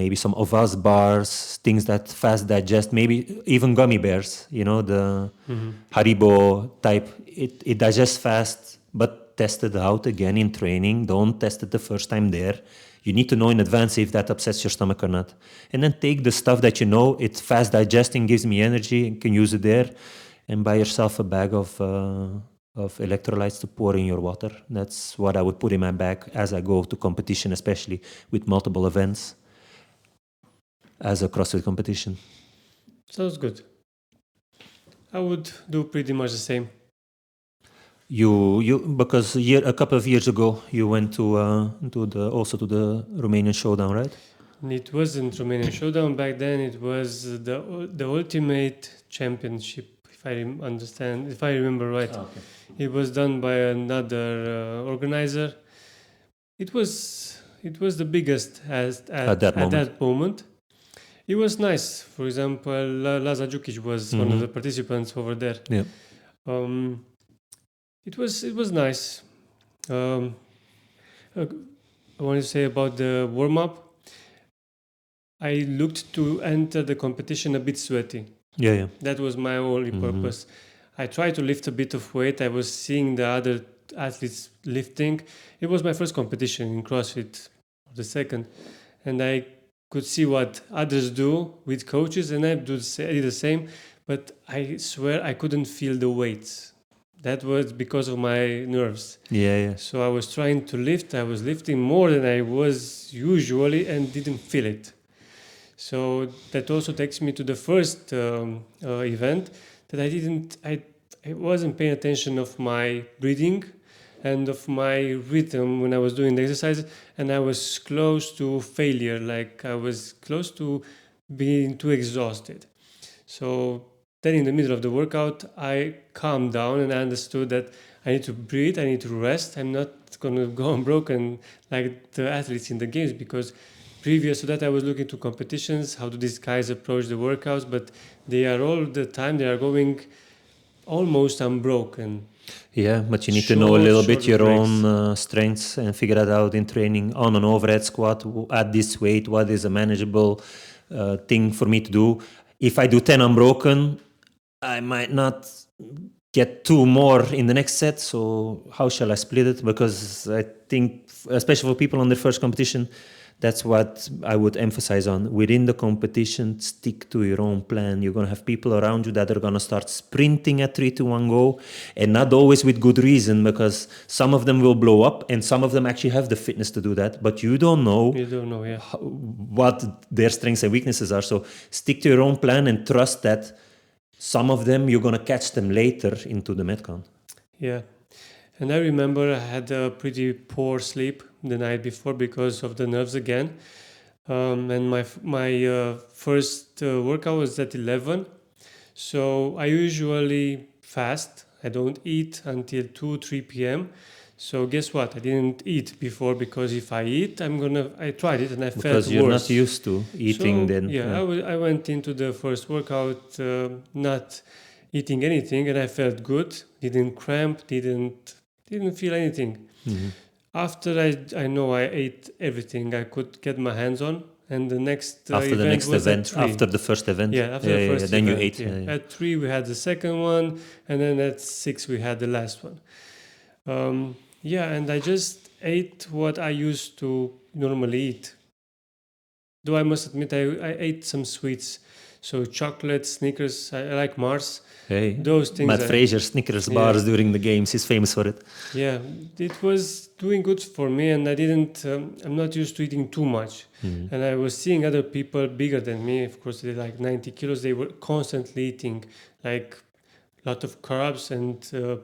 maybe some Ovas bars, things that fast digest, maybe even gummy bears, the Haribo type. It digests fast, but test it out again in training. Don't test it the first time there. You need to know in advance if that upsets your stomach or not. And then take the stuff that you know, it's fast digesting, gives me energy, you can use it there. And buy yourself a bag of electrolytes to pour in your water. That's what I would put in my bag as I go to competition, especially with multiple events as a CrossFit competition. Sounds good. I would do pretty much the same. Because a couple of years ago you went to the Romanian Showdown, right? It wasn't Romanian Showdown back then. It was the Ultimate Championship, if I remember right. Okay. It was done by another organizer. It was the biggest at that moment. It was nice. For example, Laza Djukic was one of the participants over there. Yeah. It was nice. I want to say about the warm-up. I looked to enter the competition a bit sweaty. Yeah. That was my only purpose. I tried to lift a bit of weight. I was seeing the other athletes lifting. It was my first competition in CrossFit, the second. And I could see what others do with coaches, and I did the same. But I swear I couldn't feel the weights. That was because of my nerves. Yeah. So I was trying to lift. I was lifting more than I was usually and didn't feel it. So that also takes me to the first event that I wasn't paying attention of my breathing and of my rhythm when I was doing the exercise, and I was close to failure, like I was close to being too exhausted. So then in the middle of the workout, I calmed down and I understood that I need to breathe, I need to rest. I'm not going to go unbroken like the athletes in the games, because previous to that, I was looking to competitions, how do these guys approach the workouts, but they are all the time, they are going almost unbroken. Yeah, but you need to know a little bit your own strengths and figure that out in training. On an overhead squat, at this weight, what is a manageable thing for me to do? If I do 10 unbroken, I might not get 2 more in the next set, so how shall I split it? Because I think, especially for people on their first competition, that's what I would emphasize on. Within the competition, stick to your own plan. You're going to have people around you that are going to start sprinting at 3, 2, 1, go, and not always with good reason, because some of them will blow up and some of them actually have the fitness to do that, but you don't know what their strengths and weaknesses are. So stick to your own plan and trust that some of them, you're going to catch them later into the Metcon. Yeah. And I remember I had a pretty poor sleep the night before because of the nerves again. And my first workout was at 11. So I usually fast. I don't eat until 2, 3 p.m. So guess what? I didn't eat before, because if I eat, I tried it and I felt worse. Because you're not used to eating then. Yeah. I went into the first workout not eating anything, and I felt good. Didn't cramp, didn't feel anything. After I know I ate everything I could get my hands on, and the next event was at 3. After the first event. Yeah, after the first then event. You ate. Yeah. At 3 we had the second one, and then at 6 we had the last one. And I just ate what I used to normally eat. Though I must admit I ate some sweets So chocolate, Snickers, I like Mars. Hey, Those things. Matt Fraser, Snickers Yeah. bars during the games. He's famous for it. Yeah, it was doing good for me, and I didn't. I'm not used to eating too much, and I was seeing other people bigger than me. Of course, they're like 90 kilos. They were constantly eating like a lot of carbs and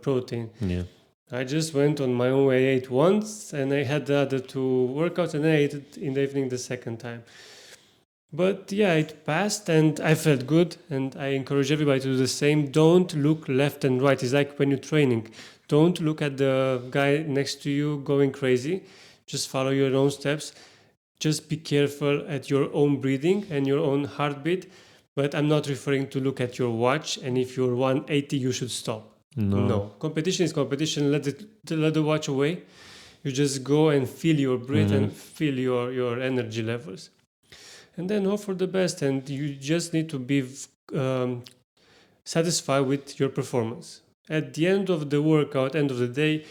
protein. Yeah. I just went on my own way. I ate once, and I had the other two workouts, and then I ate it in the evening the second time. But yeah, it passed, and I felt good, and I encourage everybody to do the same. Don't look left and right. It's like when you're training. Don't look at the guy next to you going crazy. Just follow your own steps. Just be careful at your own breathing and your own heartbeat. But I'm not referring to look at your watch, and if you're 180, you should stop. No. Competition is competition. Let the watch away. You just go and feel your breath and feel your energy levels. And then hope for the best. And you just need to be satisfied with your performance. At the end of the workout, end of the day,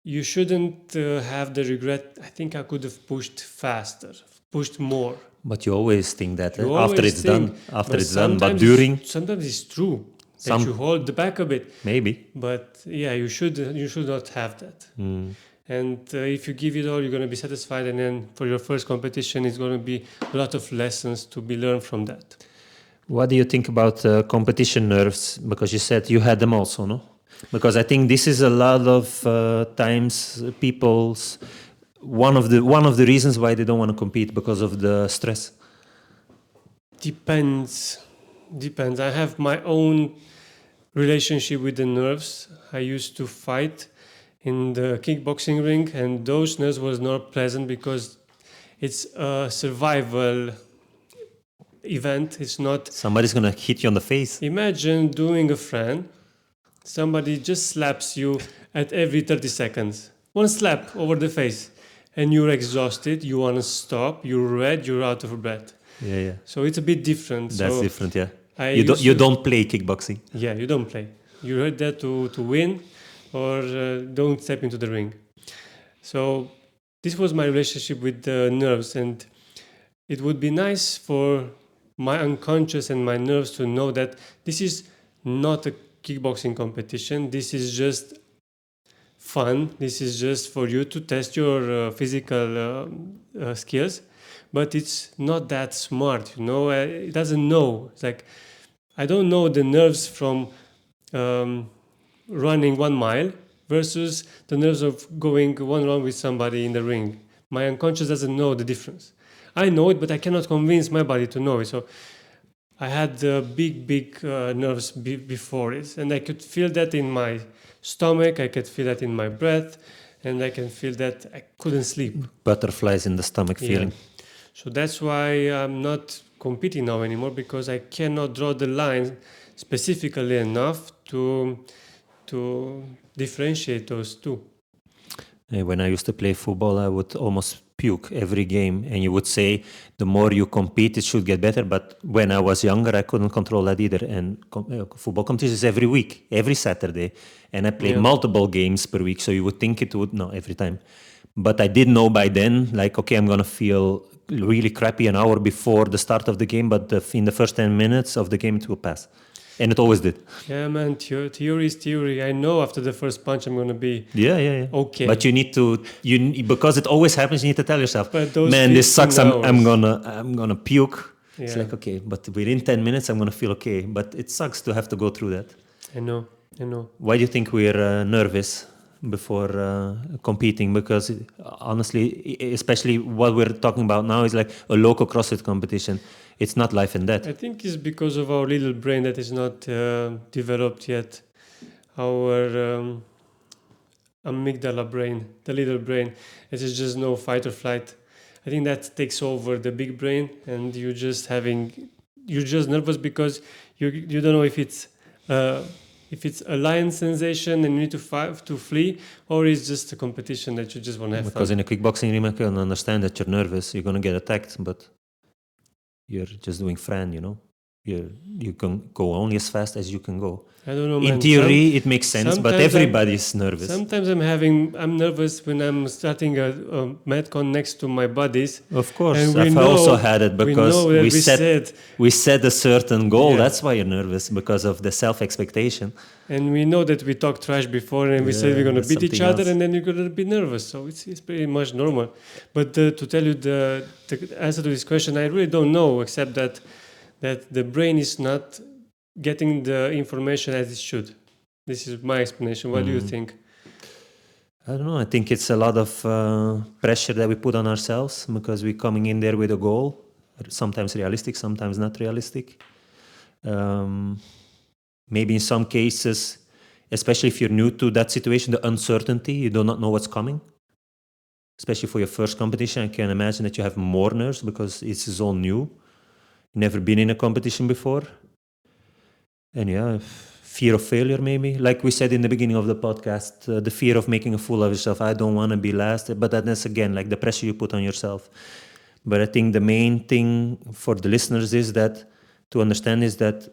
you shouldn't have the regret. I think I could have pushed faster, pushed more. But you always think that You after always it's think, done. After but it's done. But sometimes during, sometimes it's true that Some- you hold the back a bit. maybe. But yeah, you should not have that. And if you give it all, you're going to be satisfied. And then for your first competition, it's going to be a lot of lessons to be learned from that. What do you think about competition nerves? Because you said you had them also, no? Because I think this is a lot of times people's one of the reasons why they don't want to compete, because of the stress. Depends. I have my own relationship with the nerves. I used to fight in the kickboxing ring, and those nerves was not pleasant because it's a survival event. It's not. Somebody's gonna hit you on the face. Imagine doing a friend. Somebody just slaps you at every 30 seconds. One slap over the face, and you're exhausted. You want to stop. You're red. You're out of breath. Yeah. So it's a bit different. That's different, yeah. I You used to- don't play kickboxing. Yeah, you don't play. You're heard there to win, or don't step into the ring. So this was my relationship with the nerves, and it would be nice for my unconscious and my nerves to know that this is not a kickboxing competition. This is just fun. This is just for you to test your physical skills, but it's not that smart, you know. It doesn't know. It's like I don't know the nerves from running 1 mile versus the nerves of going one round with somebody in the ring. My unconscious doesn't know the difference. I know it, but I cannot convince my body to know it. So I had big nerves before it, and I could feel that in my stomach. I could feel that in my breath, and I can feel that I couldn't sleep. Butterflies in the stomach feeling. So that's why I'm not competing now anymore, because I cannot draw the line specifically enough to differentiate those two. When I used to play football, I would almost puke every game, and you would say the more you compete, it should get better. But when I was younger, I couldn't control that either. And football competitions every week, every Saturday, and I played multiple games per week. So you would think it would every time. But I did know by then, like, okay, I'm gonna feel really crappy an hour before the start of the game, but in the first 10 minutes of the game, it will pass. And it always did. Yeah, man, theory is theory. I know after the first punch I'm going to be okay. But you need to, because it always happens, you need to tell yourself, But those man, this sucks, 15 I'm gonna puke. It's Yeah. like, okay, but within 10 minutes, I'm gonna feel okay. But it sucks to have to go through that. I know. Why do you think we're nervous before competing? Because honestly, especially what we're talking about now is like a local CrossFit competition. It's not life and death. I think it's because of our little brain that is not developed yet. Our amygdala brain, the little brain, it is just no fight or flight. I think that takes over the big brain, and you're just nervous because you don't know if it's a lion sensation and you need to flee, or it's just a competition that you just want to have Because fun. in a kickboxing ring, I can understand that you're nervous, you're gonna get attacked, but you're just doing friend, you know. You can go only as fast as you can go. I don't know, In man. theory, it makes sense, but sometimes everybody's nervous. Sometimes I'm nervous when I'm starting a metcon next to my buddies. Of course, And I've also had it because we know that we set a certain goal. Yeah. That's why you're nervous, because of the self-expectation. And we know that we talk trash before, and we said we're going to that's beat each something other, else. and then you're going to be nervous. So it's pretty much normal. But to tell you the answer to this question, I really don't know, except that the brain is not getting the information as it should. This is my explanation. What do you think? I don't know. I think it's a lot of pressure that we put on ourselves because we're coming in there with a goal, sometimes realistic, sometimes not realistic. Maybe in some cases, especially if you're new to that situation, the uncertainty, you do not know what's coming. Especially for your first competition, I can imagine that you have more nerves because this is all new. Never been in a competition before. And yeah, fear of failure maybe. Like we said in the beginning of the podcast, the fear of making a fool of yourself. I don't want to be last. But that's again like the pressure you put on yourself. But I think the main thing for the listeners is that to understand is that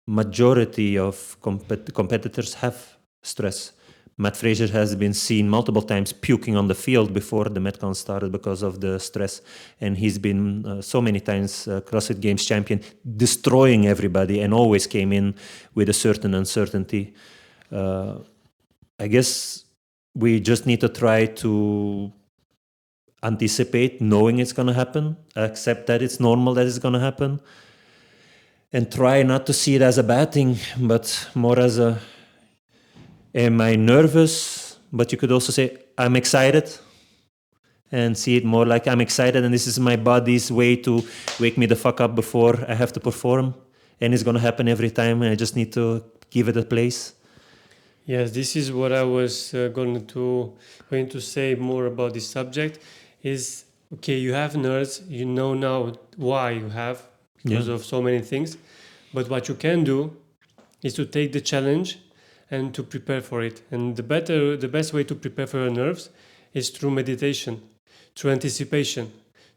majority of competitors have stress. Matt Fraser has been seen multiple times puking on the field before the Metcon started because of the stress. And he's been so many times CrossFit Games champion, destroying everybody, and always came in with a certain uncertainty. I guess we just need to try to anticipate knowing it's going to happen, accept that it's normal that it's going to happen, and try not to see it as a bad thing, but more as a, am I nervous? But you could also say, I'm excited, and see it more like I'm excited and this is my body's way to wake me the fuck up before I have to perform. And it's going to happen every time, and I just need to give it a place. Yes, this is what I was going to say more about this subject. Is okay, you have nerves, you know now why you have, because of so many things. But what you can do is to take the challenge and to prepare for it. And the best way to prepare for your nerves is through meditation, through anticipation,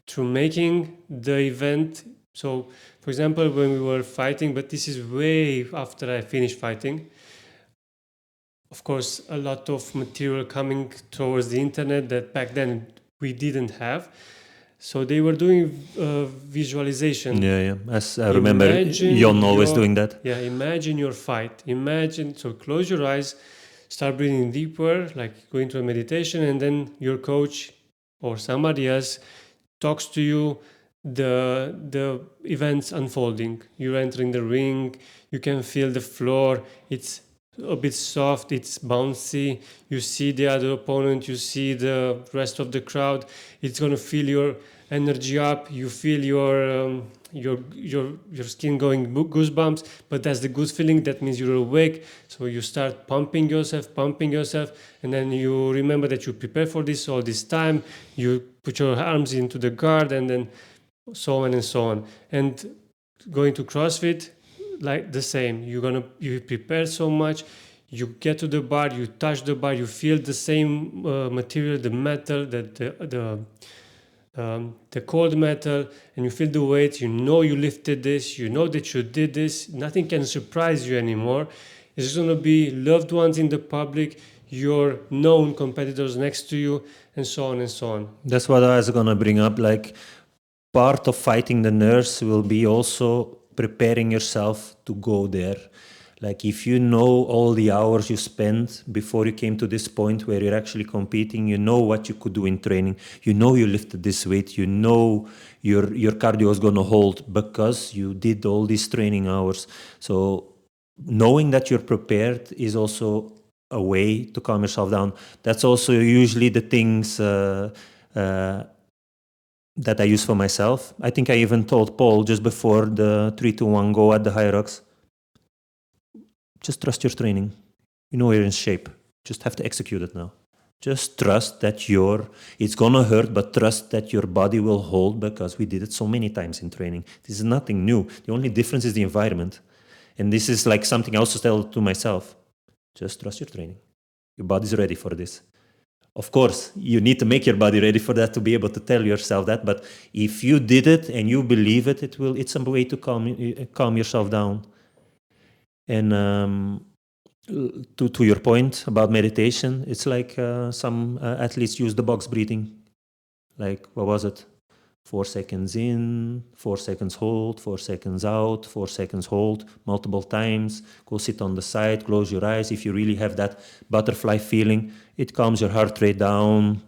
through making the event. So, for example, when we were fighting, but this is way after I finished fighting, of course, a lot of material coming towards the internet that back then we didn't have. So they were doing visualization. Yeah. As I remember Jon always doing that. Yeah, imagine your fight. So close your eyes, start breathing deeper, like going to a meditation, and then your coach or somebody else talks to you the events unfolding. You're entering the ring, you can feel the floor, it's a bit soft, it's bouncy, you see the other opponent, you see the rest of the crowd, it's going to feel your energy up, you feel your skin going goosebumps, but that's the good feeling, that means you're awake. So you start pumping yourself, and then you remember that you prepare for this all this time, you put your arms into the guard, and then so on and so on. And going to CrossFit, like the same, you prepare so much, you get to the bar, you touch the bar, you feel the same material, the metal, the cold metal, and you feel the weight, you know you lifted this, you know that you did this, nothing can surprise you anymore. It's going to be loved ones in the public, your known competitors next to you, and so on and so on. That's what I was going to bring up, like part of fighting the nerves will be also preparing yourself to go there. Like if you know all the hours you spent before you came to this point where you're actually competing, you know what you could do in training, you know you lifted this weight, you know your cardio is going to hold because you did all these training hours. So knowing that you're prepared is also a way to calm yourself down. That's also usually the things that I use for myself. I think I even told Paul just before the 3-2-1 go at the High Rocks, just trust your training. You know you're in shape. Just have to execute it now. Just trust that it's gonna hurt, but trust that your body will hold because we did it so many times in training. This is nothing new. The only difference is the environment. And this is like something I also tell to myself. Just trust your training. Your body's ready for this. Of course, you need to make your body ready for that to be able to tell yourself that. But if you did it and you believe it, it's a way to calm yourself down. And to your point about meditation, it's like some athletes use the box breathing. Like, what was it? 4 seconds in, 4 seconds hold, 4 seconds out, 4 seconds hold, multiple times. Go sit on the side, close your eyes. If you really have that butterfly feeling, it calms your heart rate down,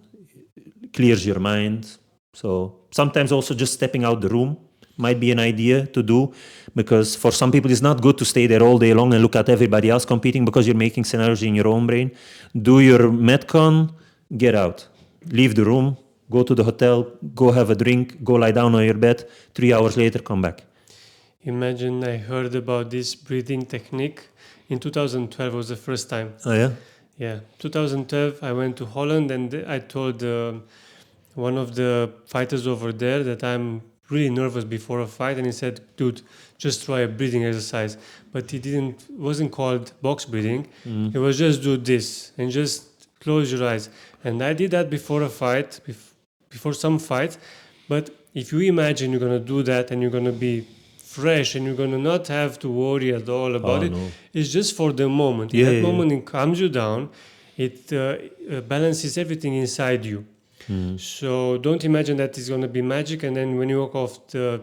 clears your mind. So sometimes also just stepping out the room might be an idea to do, because for some people it's not good to stay there all day long and look at everybody else competing, because you're making scenarios in your own brain. Do your Metcon, get out, leave the room, go to the hotel, go have a drink, go lie down on your bed, 3 hours later, come back. Imagine I heard about this breathing technique in 2012 was the first time. Oh, yeah? Yeah, 2012 I went to Holland and I told one of the fighters over there that I'm really nervous before a fight, and he said, dude, just try a breathing exercise. But it wasn't called box breathing. It was just do this and just close your eyes. And I did that before a fight, before some fights. But if you imagine you're going to do that and you're going to be fresh and you're going to not have to worry at all about it, no. It's just for the moment. In that moment, it calms you down. It balances everything inside you. So don't imagine that it's going to be magic, and then when you walk off the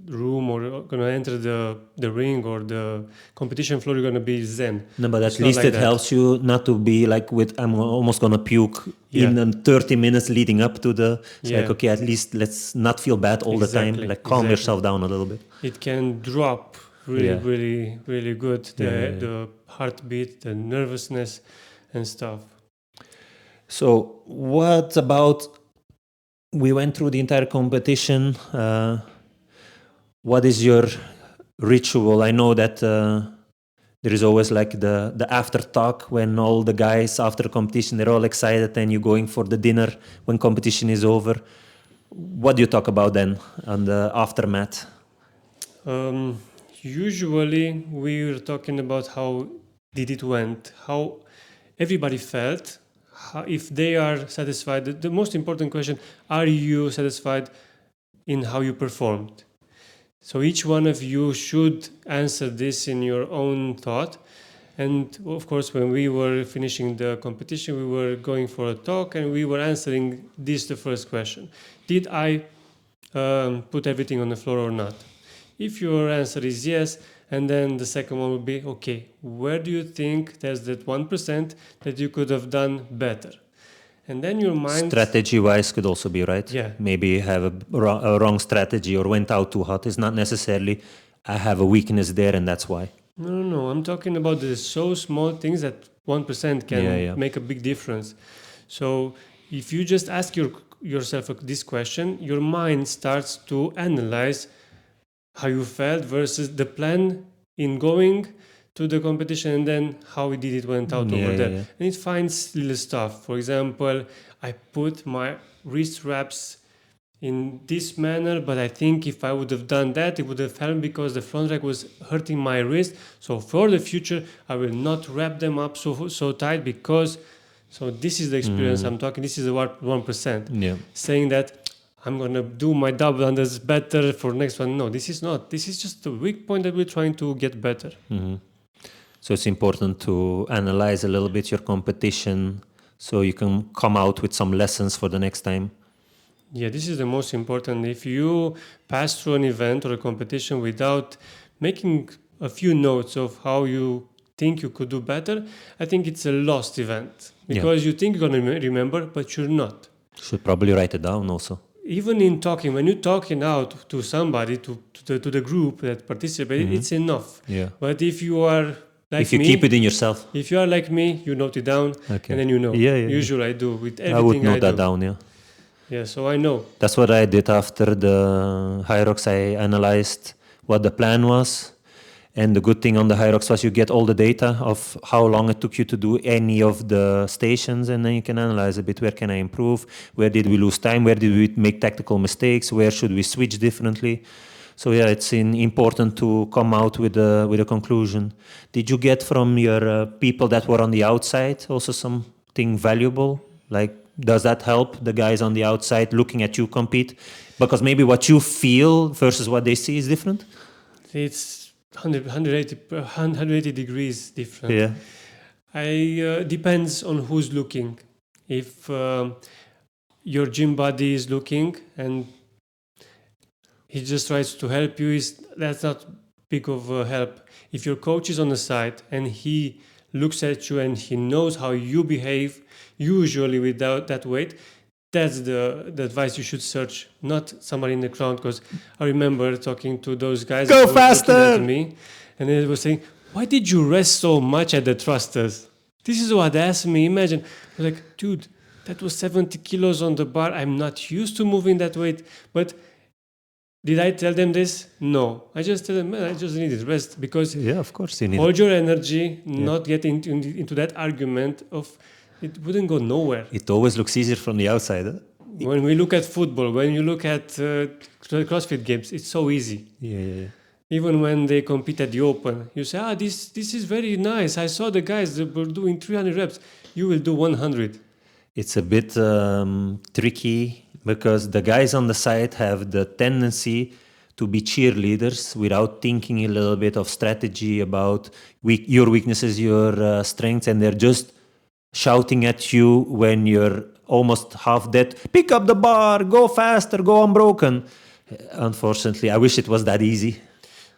room or going to enter the ring or the competition floor, you're going to be zen. No, but at It's not least like it that. helps you not to be like I'm almost going to puke in the 30 minutes leading up to the... It's like, okay, at least let's not feel bad all the time. Like calm yourself down a little bit. It can drop really, really good. The heartbeat, the nervousness and stuff. So what about, we went through the entire competition. What is your ritual? I know that there is always like the after talk when all the guys after competition, they're all excited and you're going for the dinner when competition is over. What do you talk about then on the aftermath? Usually we're talking about how did it went, how everybody felt, if they are satisfied. The most important question, are you satisfied in how you performed? So each one of you should answer this in your own thought. And of course, when we were finishing the competition, we were going for a talk and we were answering this, the first question. Did I put everything on the floor or not? If your answer is yes, and then the second one would be, okay, where do you think there's that 1% that you could have done better? And then your mind... Strategy-wise could also be, right? Yeah. Maybe you have a wrong strategy or went out too hot. It's not necessarily, I have a weakness there and that's why. No. I'm talking about the so small things that 1% can make a big difference. So if you just ask yourself this question, your mind starts to analyze how you felt versus the plan in going to the competition and then how it went out over there. Yeah. And it finds little stuff. For example, I put my wrist wraps in this manner, but I think if I would have done that, it would have helped because the front rack was hurting my wrist. So for the future, I will not wrap them up so tight because... So this is the experience I'm talking. This is the 1%. Yeah. Saying that I'm going to do my double unders better for next one. No, this is not. This is just a weak point that we're trying to get better. Mm-hmm. So it's important to analyze a little bit your competition so you can come out with some lessons for the next time. Yeah, this is the most important. If you pass through an event or a competition without making a few notes of how you think you could do better, I think it's a lost event. Because you think you're going to remember, but you're not. Should probably write it down also. Even in talking, when you're talking out to somebody, to the group that participated, it's enough. Yeah. But if you are like if you keep it in yourself. If you are like me, you note it down, and then you know. Yeah. Usually I do with everything I would note that down, yeah. Yeah, so I know. That's what I did after the Hyrox. I analyzed what the plan was. And the good thing on the Hyrox was you get all the data of how long it took you to do any of the stations, and then you can analyze a bit. Where can I improve? Where did we lose time? Where did we make tactical mistakes? Where should we switch differently? So yeah, it's important to come out with a conclusion. Did you get from your people that were on the outside also something valuable? Like Does that help the guys on the outside looking at you compete? Because maybe what you feel versus what they see is different. It's 180 degrees different. Yeah. I depends on who's looking. If your gym buddy is looking and he just tries to help you, that's not big of a help. If your coach is on the side and he looks at you and he knows how you behave, usually without that weight, that's the advice you should search, not somebody in the crowd. Because I remember talking to those guys. Go that were looking faster! at me, and they were saying, "Why did you rest so much at the thrusters?" This is what they asked me. Imagine, I was like, dude, that was 70 kilos on the bar. I'm not used to moving that weight. But did I tell them this? No. I just tell them, man, I just needed rest, because Yeah, of course you need hold your energy, not get into that argument of it wouldn't go nowhere. it. Always looks easier from the outside. Huh? When we look at football, when you look at CrossFit games, it's so easy. Yeah. Even when they compete at the Open, you say, this is very nice. I saw the guys that were doing 300 reps. You will do 100. It's a bit tricky because the guys on the side have the tendency to be cheerleaders without thinking a little bit of strategy about your weaknesses, your strengths, and they're just shouting at you when you're almost half dead. Pick up the bar, go faster, go unbroken. Unfortunately, I wish it was that easy.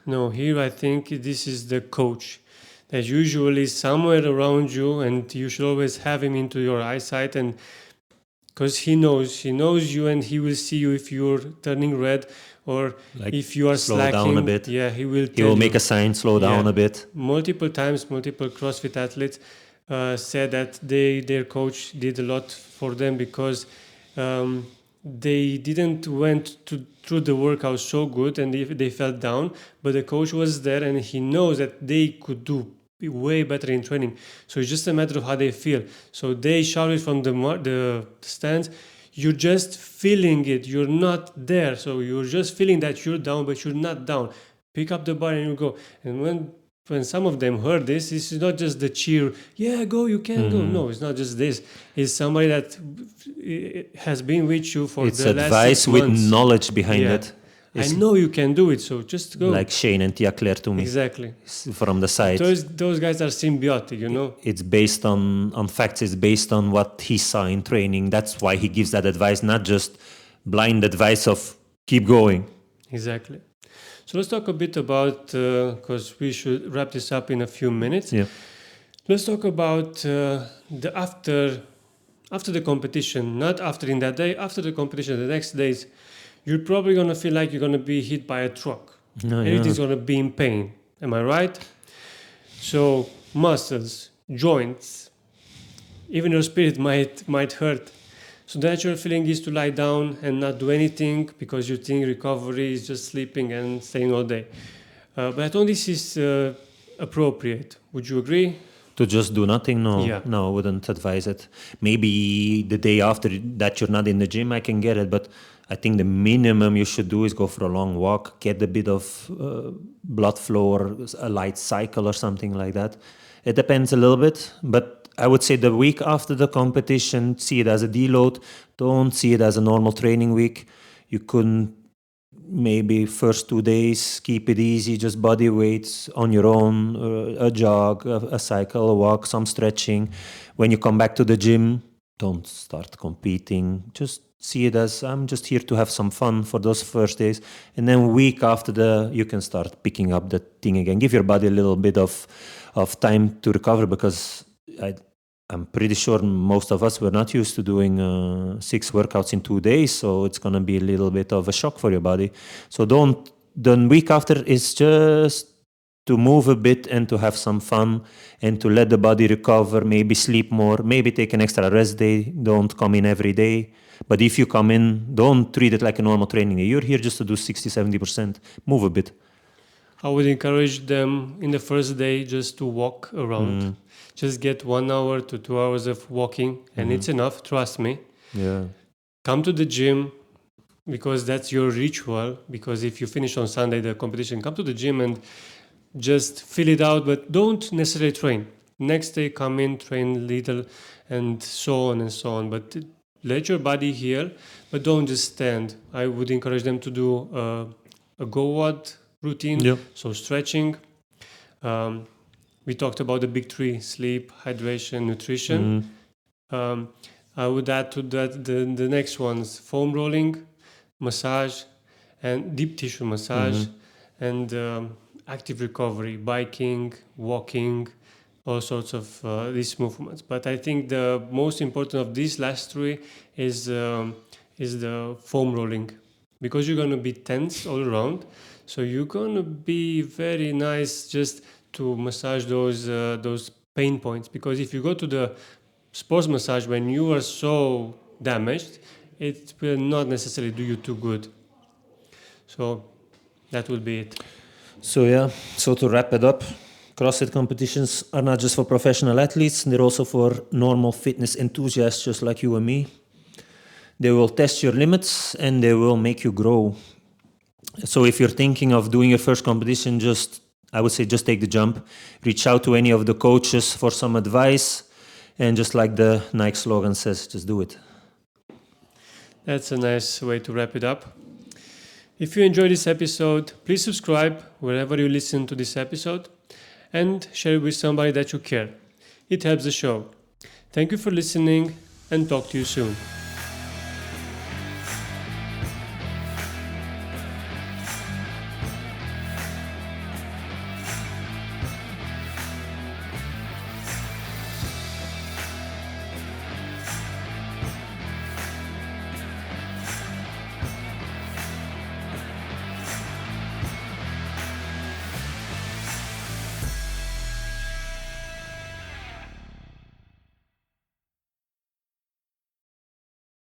No, here I think this is the coach. There's usually somewhere around you, and you should always have him into your eyesight, and because he knows you, and he will see you if you're turning red or Like, if you are slow slacking. down a bit. Yeah, he will. He will make a sign, slow down Yeah. a bit. Multiple times, multiple CrossFit athletes said that their coach did a lot for them, because they didn't went through the workout so good, and they felt down, but the coach was there and he knows that they could do way better in training. So it's just a matter of how they feel. So they shout it from the stands. You're just feeling it. You're not there. So you're just feeling that you're down, but you're not down. Pick up the bar and you go. And when some of them heard this is not just the cheer, yeah, go, you can go. No, it's not just this. It's somebody that has been with you for It's the last advice 6 with months. knowledge behind Yeah. it. I know you can do it, so just go. Like Shane and Tia Claire to me. Exactly. From the side. Those guys are symbiotic, you know. It's based on facts. It's based on what he saw in training. That's why he gives that advice, not just blind advice of keep going. Exactly. So let's talk a bit about, because we should wrap this up in a few minutes. Yeah. Let's talk about the after the competition, not after in that day, after the competition, the next days, you're probably going to feel like you're going to be hit by a truck. Everything's going to be in pain. Am I right? So muscles, joints, even your spirit might hurt. So the natural feeling is to lie down and not do anything, because you think recovery is just sleeping and staying all day. But I don't think this is appropriate. Would you agree? To just do nothing? No, Yeah. no, I wouldn't advise it. Maybe the day after that you're not in the gym, I can get it. But I think the minimum you should do is go for a long walk, get a bit of blood flow or a light cycle or something like that. It depends a little bit, but I would say the week after the competition, see it as a deload. Don't see it as a normal training week. You couldn't maybe first 2 days keep it easy, just body weights on your own, a jog, a cycle, a walk, some stretching. When you come back to the gym, don't start competing. Just see it as I'm just here to have some fun for those first days, and then week after you can start picking up the thing again. Give your body a little bit of time to recover, because I'm pretty sure most of us were not used to doing 6 workouts in 2 days, so it's gonna be a little bit of a shock for your body. So the week after is just to move a bit and to have some fun and to let the body recover, maybe sleep more, maybe take an extra rest day. Don't come in every day. But if you come in, don't treat it like a normal training day. You're here just to do 60-70%. Move a bit. I would encourage them in the first day just to walk around. Just get 1 hour to 2 hours of walking, and it's enough, trust me. Yeah. Come to the gym, because that's your ritual. Because if you finish on Sunday the competition, come to the gym and just fill it out, but don't necessarily train. Next day, come in, train little, and so on and so on. But let your body heal, but don't just stand. I would encourage them to do a go-out routine, Yeah. so stretching. We talked about the big three: sleep, hydration, nutrition. I would add to that the next ones: foam rolling, massage, and deep tissue massage, and active recovery, biking, walking, all sorts of these movements. But I think the most important of these last three is the foam rolling, because you're gonna be tense all around. So you're gonna be very nice just to massage those pain points. Because if you go to the sports massage when you are so damaged, it will not necessarily do you too good. So that will be it. So to wrap it up, CrossFit competitions are not just for professional athletes, they're also for normal fitness enthusiasts just like you and me. They will test your limits and they will make you grow. So if you're thinking of doing your first competition, I would say just take the jump. Reach out to any of the coaches for some advice. And just like the Nike slogan says, just do it. That's a nice way to wrap it up. If you enjoyed this episode, please subscribe wherever you listen to this episode and share it with somebody that you care. It helps the show. Thank you for listening and talk to you soon.